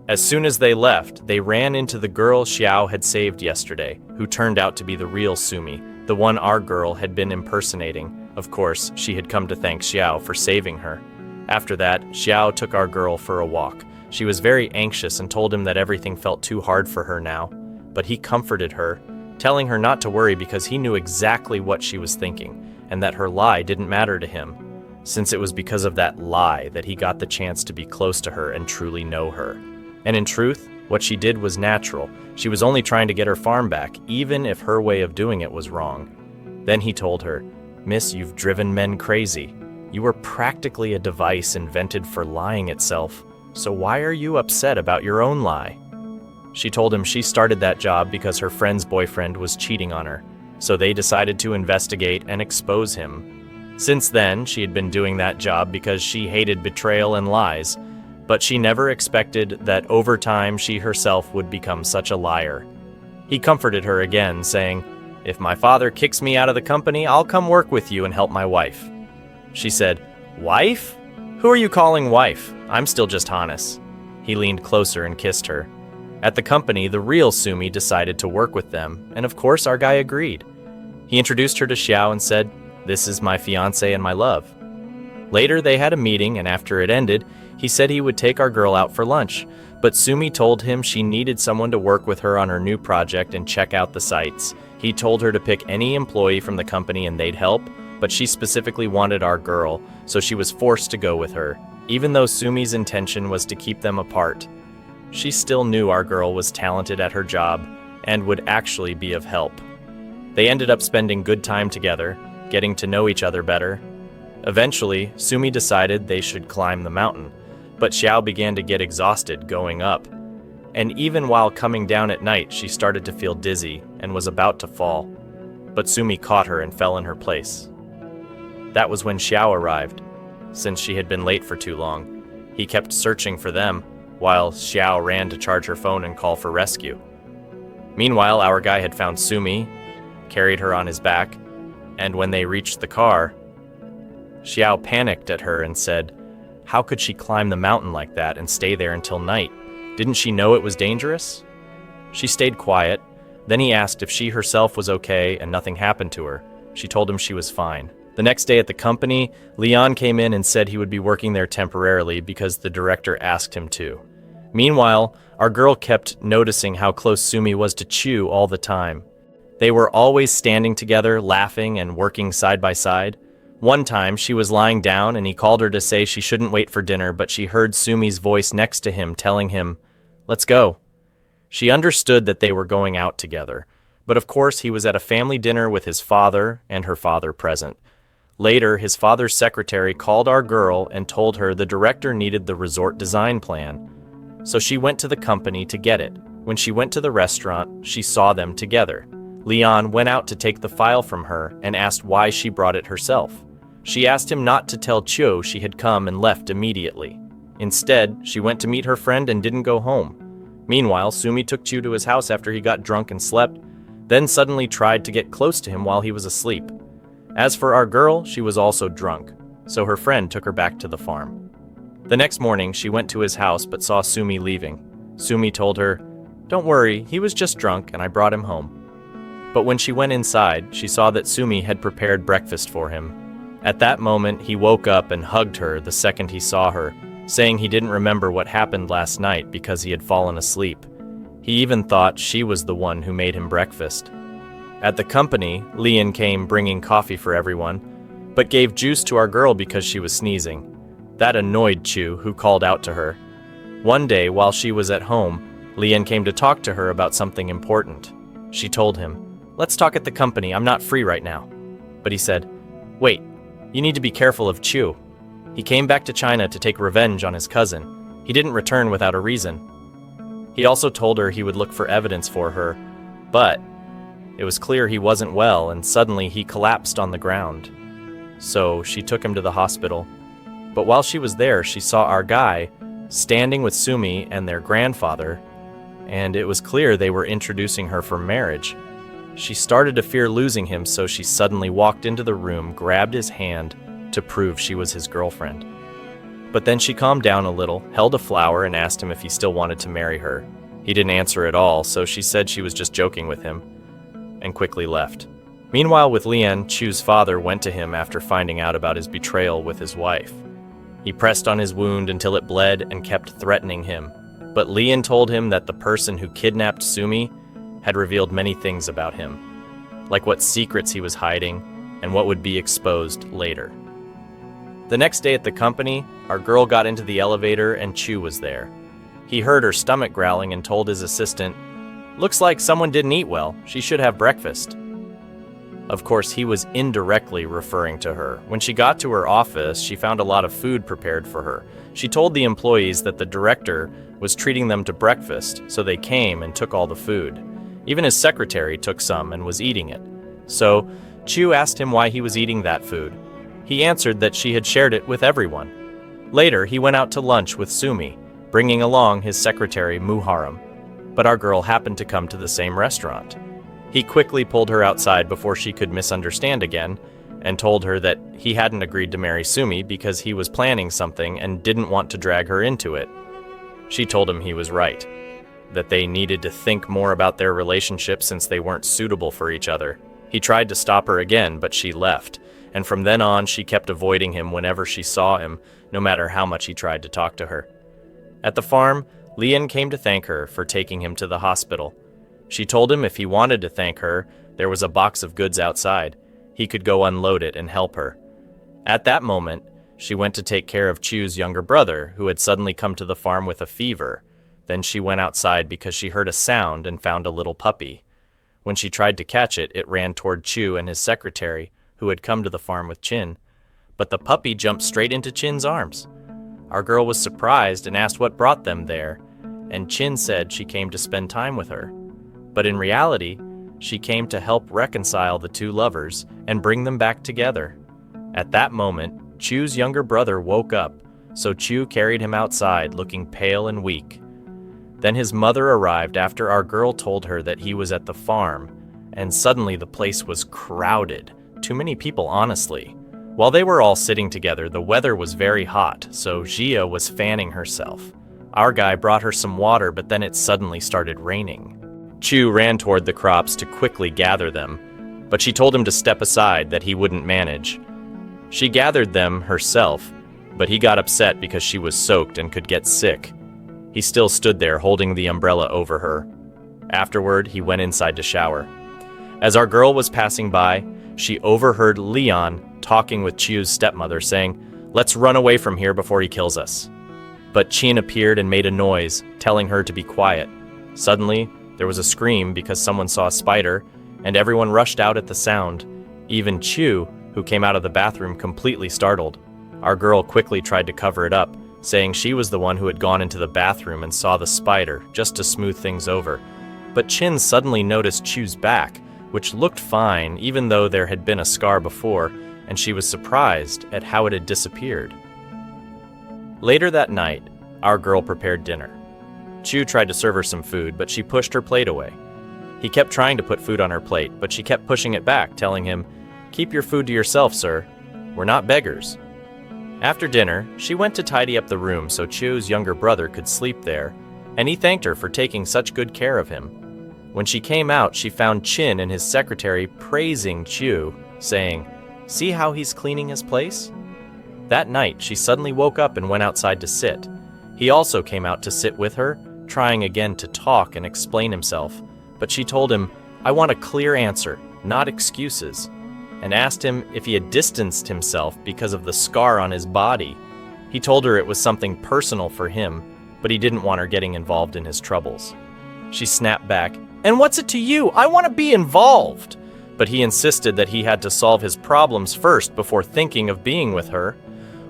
As soon as they left, they ran into the girl Xiao had saved yesterday, who turned out to be the real Sumi, the one our girl had been impersonating. Of course, she had come to thank Xiao for saving her. After that, Xiao took our girl for a walk. She was very anxious and told him that everything felt too hard for her now, but he comforted her, telling her not to worry because he knew exactly what she was thinking, and that her lie didn't matter to him, since it was because of that lie that he got the chance to be close to her and truly know her. And in truth, what she did was natural. She was only trying to get her farm back, even if her way of doing it was wrong. Then he told her, Miss, you've driven men crazy. You were practically a device invented for lying itself, so why are you upset about your own lie? She told him she started that job because her friend's boyfriend was cheating on her, so they decided to investigate and expose him. Since then, she had been doing that job because she hated betrayal and lies, but she never expected that over time she herself would become such a liar. He comforted her again, saying, "If my father kicks me out of the company, I'll come work with you and help my wife." She said, "Wife? Who are you calling wife? I'm still just Hannes." He leaned closer and kissed her. At the company, the real Sumi decided to work with them, and of course our guy agreed. He introduced her to Xiao and said, "This is my fiancé and my love." Later they had a meeting, and after it ended, he said he would take our girl out for lunch, but Sumi told him she needed someone to work with her on her new project and check out the sites. He told her to pick any employee from the company and they'd help, but she specifically wanted our girl, so she was forced to go with her, even though Sumi's intention was to keep them apart. She still knew our girl was talented at her job and would actually be of help. They ended up spending good time together, getting to know each other better. Eventually, Sumi decided they should climb the mountain, but Xiao began to get exhausted going up. And even while coming down at night, she started to feel dizzy and was about to fall. But Sumi caught her and fell in her place. That was when Xiao arrived. Since she had been late for too long, he kept searching for them, while Xiao ran to charge her phone and call for rescue. Meanwhile, our guy had found Sumi, carried her on his back, and when they reached the car, Xiao panicked at her and said, "How could she climb the mountain like that and stay there until night? Didn't she know it was dangerous?" She stayed quiet. Then he asked if she herself was okay and nothing happened to her. She told him she was fine. The next day at the company, Leon came in and said he would be working there temporarily because the director asked him to. Meanwhile, our girl kept noticing how close Sumi was to Chu all the time. They were always standing together, laughing and working side by side. One time, she was lying down and he called her to say she shouldn't wait for dinner, but she heard Sumi's voice next to him telling him, "Let's go." She understood that they were going out together, but of course he was at a family dinner with his father and her father present. Later, his father's secretary called our girl and told her the director needed the resort design plan. So she went to the company to get it. When she went to the restaurant, she saw them together. Leon went out to take the file from her and asked why she brought it herself. She asked him not to tell Cho she had come and left immediately. Instead, she went to meet her friend and didn't go home. Meanwhile, Sumi took Chu to his house after he got drunk and slept, then suddenly tried to get close to him while he was asleep. As for our girl, she was also drunk, so her friend took her back to the farm. The next morning, she went to his house but saw Sumi leaving. Sumi told her, "Don't worry, he was just drunk and I brought him home." But when she went inside, she saw that Sumi had prepared breakfast for him. At that moment, he woke up and hugged her the second he saw her, saying he didn't remember what happened last night because he had fallen asleep. He even thought she was the one who made him breakfast. At the company, Leon came bringing coffee for everyone, but gave juice to our girl because she was sneezing. That annoyed Chu, who called out to her. One day, while she was at home, Leon came to talk to her about something important. She told him, "Let's talk at the company, I'm not free right now." But he said, "Wait, you need to be careful of Chu. He came back to China to take revenge on his cousin. He didn't return without a reason." He also told her he would look for evidence for her, but it was clear he wasn't well and suddenly he collapsed on the ground. So she took him to the hospital. But while she was there, she saw our guy standing with Sumi and their grandfather, and it was clear they were introducing her for marriage. She started to fear losing him, so she suddenly walked into the room, grabbed his hand to prove she was his girlfriend. But then she calmed down a little, held a flower, and asked him if he still wanted to marry her. He didn't answer at all, so she said she was just joking with him, and quickly left. Meanwhile, with Leon, Chu's father went to him after finding out about his betrayal with his wife. He pressed on his wound until it bled and kept threatening him. But Leon told him that the person who kidnapped Sumi had revealed many things about him, like what secrets he was hiding and what would be exposed later. The next day at the company, our girl got into the elevator and Chu was there. He heard her stomach growling and told his assistant, "Looks like someone didn't eat well. She should have breakfast." Of course, he was indirectly referring to her. When she got to her office, she found a lot of food prepared for her. She told the employees that the director was treating them to breakfast, so they came and took all the food. Even his secretary took some and was eating it. So, Chu asked him why he was eating that food. He answered that she had shared it with everyone. Later, he went out to lunch with Sumi, bringing along his secretary Muharrem. But our girl happened to come to the same restaurant. He quickly pulled her outside before she could misunderstand again, and told her that he hadn't agreed to marry Sumi because he was planning something and didn't want to drag her into it. She told him he was right, that they needed to think more about their relationship since they weren't suitable for each other. He tried to stop her again, but she left, and from then on she kept avoiding him whenever she saw him, no matter how much he tried to talk to her. At the farm, Lian came to thank her for taking him to the hospital. She told him if he wanted to thank her, there was a box of goods outside. He could go unload it and help her. At that moment, she went to take care of Chu's younger brother, who had suddenly come to the farm with a fever. Then she went outside because she heard a sound and found a little puppy. When she tried to catch it, it ran toward Chu and his secretary, who had come to the farm with Chin. But the puppy jumped straight into Chin's arms. Our girl was surprised and asked what brought them there, and Chin said she came to spend time with her. But in reality, she came to help reconcile the two lovers and bring them back together. At that moment, Chu's younger brother woke up, so Chu carried him outside, looking pale and weak. Then his mother arrived after our girl told her that he was at the farm, and suddenly the place was crowded. Too many people, honestly. While they were all sitting together, the weather was very hot, so Jia was fanning herself. Our guy brought her some water, but then it suddenly started raining. Chu ran toward the crops to quickly gather them, but she told him to step aside, that he wouldn't manage. She gathered them herself, but he got upset because she was soaked and could get sick. He still stood there holding the umbrella over her. Afterward, he went inside to shower. As our girl was passing by, she overheard Leon talking with Chu's stepmother, saying, "Let's run away from here before he kills us." But Chin appeared and made a noise, telling her to be quiet. Suddenly, there was a scream because someone saw a spider, and everyone rushed out at the sound. Even Chu, who came out of the bathroom completely startled. Our girl quickly tried to cover it up, saying she was the one who had gone into the bathroom and saw the spider, just to smooth things over. But Chin suddenly noticed Chu's back, which looked fine even though there had been a scar before, and she was surprised at how it had disappeared. Later that night, our girl prepared dinner. Chu tried to serve her some food, but she pushed her plate away. He kept trying to put food on her plate, but she kept pushing it back, telling him, "Keep your food to yourself, sir. We're not beggars." After dinner, she went to tidy up the room so Chu's younger brother could sleep there, and he thanked her for taking such good care of him. When she came out, she found Chin and his secretary praising Chu, saying, "See how he's cleaning his place?" That night, she suddenly woke up and went outside to sit. He also came out to sit with her, trying again to talk and explain himself, but she told him, "I want a clear answer, not excuses," and asked him if he had distanced himself because of the scar on his body. He told her it was something personal for him, but he didn't want her getting involved in his troubles. She snapped back, "And what's it to you? I want to be involved!" But he insisted that he had to solve his problems first before thinking of being with her.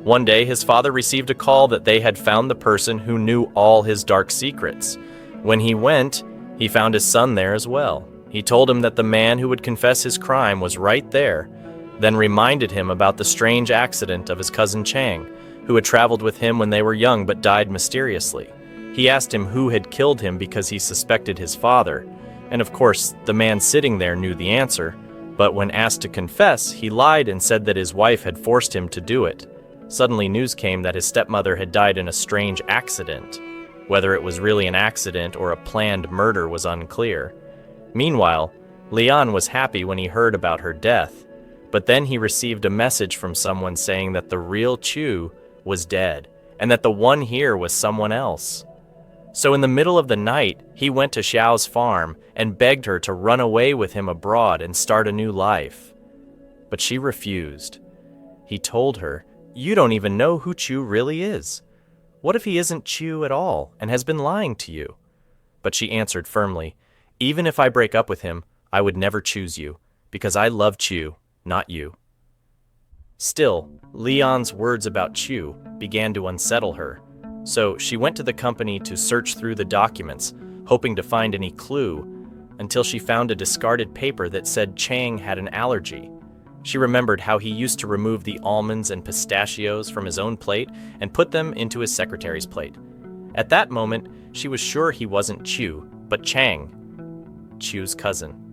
One day, his father received a call that they had found the person who knew all his dark secrets. When he went, he found his son there as well. He told him that the man who would confess his crime was right there, then reminded him about the strange accident of his cousin Chang, who had traveled with him when they were young but died mysteriously. He asked him who had killed him because he suspected his father, and of course, the man sitting there knew the answer, but when asked to confess, he lied and said that his wife had forced him to do it. Suddenly news came that his stepmother had died in a strange accident. Whether it was really an accident or a planned murder was unclear. Meanwhile, Leon was happy when he heard about her death, but then he received a message from someone saying that the real Chu was dead, and that the one here was someone else. So in the middle of the night, he went to Xiao's farm and begged her to run away with him abroad and start a new life. But she refused. He told her, "You don't even know who Chu really is. What if he isn't Chu at all and has been lying to you?" But she answered firmly, "Even if I break up with him, I would never choose you, because I love Chu, not you." Still, Leon's words about Chu began to unsettle her, so she went to the company to search through the documents, hoping to find any clue, until she found a discarded paper that said Chang had an allergy. She remembered how he used to remove the almonds and pistachios from his own plate and put them into his secretary's plate. At that moment, she was sure he wasn't Chu, but Chang, Chu's cousin.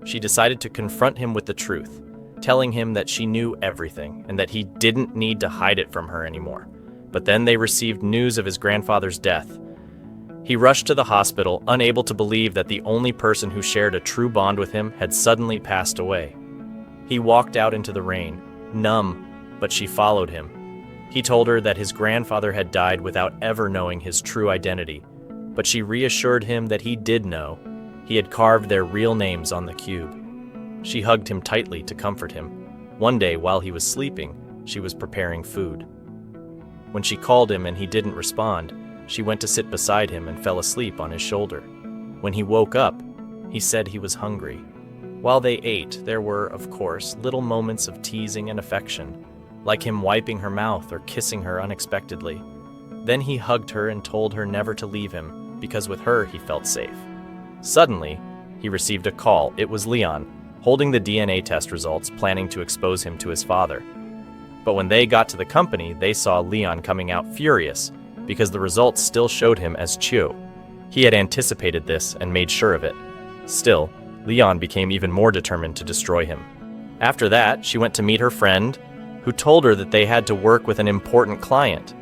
She decided to confront him with the truth, telling him that she knew everything and that he didn't need to hide it from her anymore. But then they received news of his grandfather's death. He rushed to the hospital, unable to believe that the only person who shared a true bond with him had suddenly passed away. He walked out into the rain, numb, but she followed him. He told her that his grandfather had died without ever knowing his true identity, but she reassured him that he did know. He had carved their real names on the cube. She hugged him tightly to comfort him. One day, while he was sleeping, she was preparing food. When she called him and he didn't respond, she went to sit beside him and fell asleep on his shoulder. When he woke up, he said he was hungry. While they ate, there were, of course, little moments of teasing and affection, like him wiping her mouth or kissing her unexpectedly. Then he hugged her and told her never to leave him, because with her he felt safe. Suddenly, he received a call. It was Leon, holding the DNA test results, planning to expose him to his father. But when they got to the company, they saw Leon coming out furious, because the results still showed him as Chu. He had anticipated this and made sure of it. Still, Leon became even more determined to destroy him. After that, she went to meet her friend, who told her that they had to work with an important client.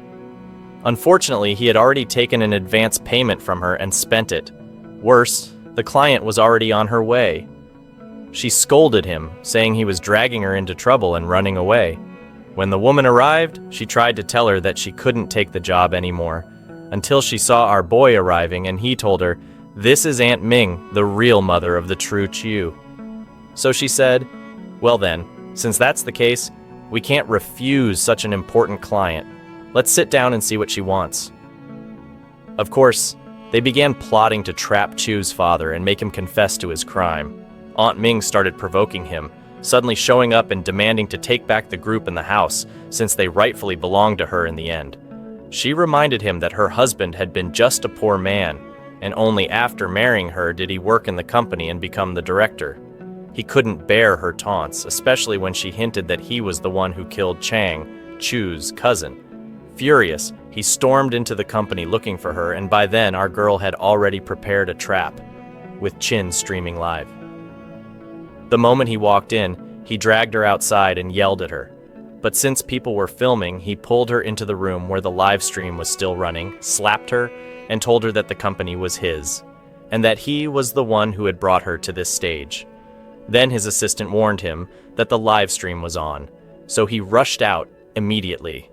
Unfortunately, he had already taken an advance payment from her and spent it. Worse, the client was already on her way. She scolded him, saying he was dragging her into trouble and running away. When the woman arrived, she tried to tell her that she couldn't take the job anymore, until she saw our boy arriving and he told her, "This is Aunt Ming, the real mother of the true Chu." So she said, "Well then, since that's the case, we can't refuse such an important client. Let's sit down and see what she wants." Of course, they began plotting to trap Chu's father and make him confess to his crime. Aunt Ming started provoking him, suddenly showing up and demanding to take back the group and the house, since they rightfully belonged to her in the end. She reminded him that her husband had been just a poor man, and only after marrying her did he work in the company and become the director. He couldn't bear her taunts, especially when she hinted that he was the one who killed Chang, Chu's cousin. Furious, he stormed into the company looking for her, and by then our girl had already prepared a trap, with Chin streaming live. The moment he walked in, he dragged her outside and yelled at her. But since people were filming, he pulled her into the room where the live stream was still running, slapped her, and told her that the company was his, and that he was the one who had brought her to this stage. Then his assistant warned him that the live stream was on, so he rushed out immediately.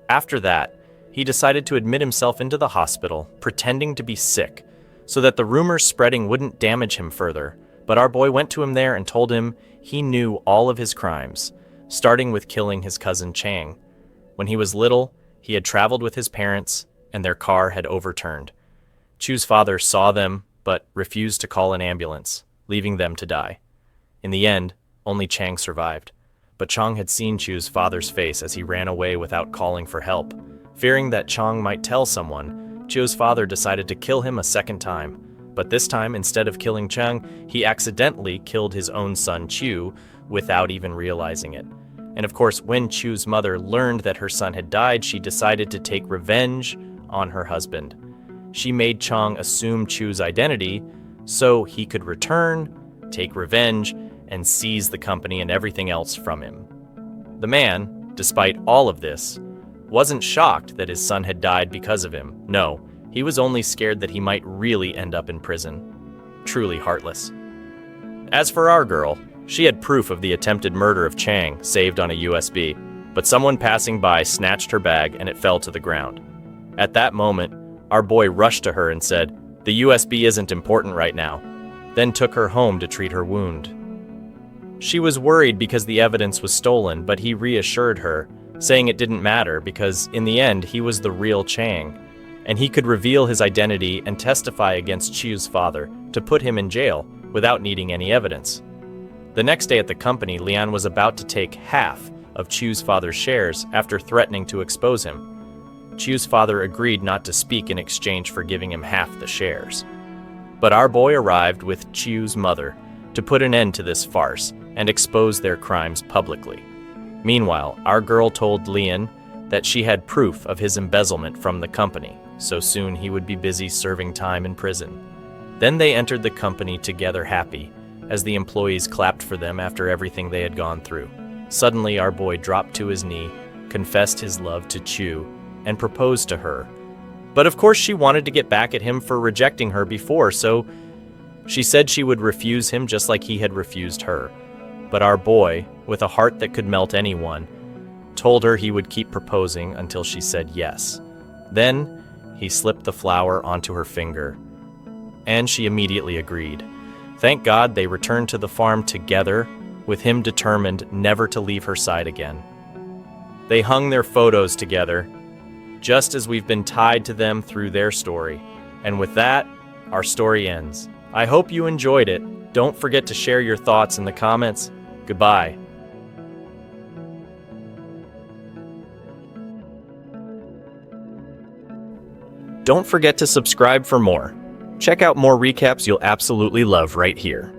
After that, he decided to admit himself into the hospital, pretending to be sick, so that the rumors spreading wouldn't damage him further. But our boy went to him there and told him he knew all of his crimes, starting with killing his cousin Chang. When he was little, he had traveled with his parents, and their car had overturned. Chu's father saw them, but refused to call an ambulance, leaving them to die. In the end, only Chang survived. But Chang had seen Chu's father's face as he ran away without calling for help. Fearing that Chang might tell someone, Chu's father decided to kill him a second time. But this time, instead of killing Chang, he accidentally killed his own son Chu without even realizing it. And of course, when Chu's mother learned that her son had died, she decided to take revenge on her husband. She made Chang assume Chu's identity so he could return, take revenge, and seize the company and everything else from him. The man, despite all of this, wasn't shocked that his son had died because of him. No, he was only scared that he might really end up in prison. Truly heartless. As for our girl, she had proof of the attempted murder of Chang saved on a USB, but someone passing by snatched her bag and it fell to the ground. At that moment, our boy rushed to her and said, "The USB isn't important right now," then took her home to treat her wound. She was worried because the evidence was stolen, but he reassured her, saying it didn't matter because in the end he was the real Chang, and he could reveal his identity and testify against Chu's father to put him in jail without needing any evidence. The next day at the company, Lian was about to take half of Chu's father's shares after threatening to expose him. Chu's father agreed not to speak in exchange for giving him half the shares. But our boy arrived with Chu's mother to put an end to this farce and expose their crimes publicly. Meanwhile, our girl told Lian that she had proof of his embezzlement from the company, so soon he would be busy serving time in prison. Then they entered the company together happy, as the employees clapped for them after everything they had gone through. Suddenly, our boy dropped to his knee, confessed his love to Chu, and proposed to her. But of course she wanted to get back at him for rejecting her before, so she said she would refuse him just like he had refused her. But our boy, with a heart that could melt anyone, told her he would keep proposing until she said yes. Then he slipped the flower onto her finger, and she immediately agreed. Thank God they returned to the farm together, with him determined never to leave her side again. They hung their photos together, just as we've been tied to them through their story. And with that, our story ends. I hope you enjoyed it. Don't forget to share your thoughts in the comments. Goodbye. Don't forget to subscribe for more. Check out more recaps you'll absolutely love right here.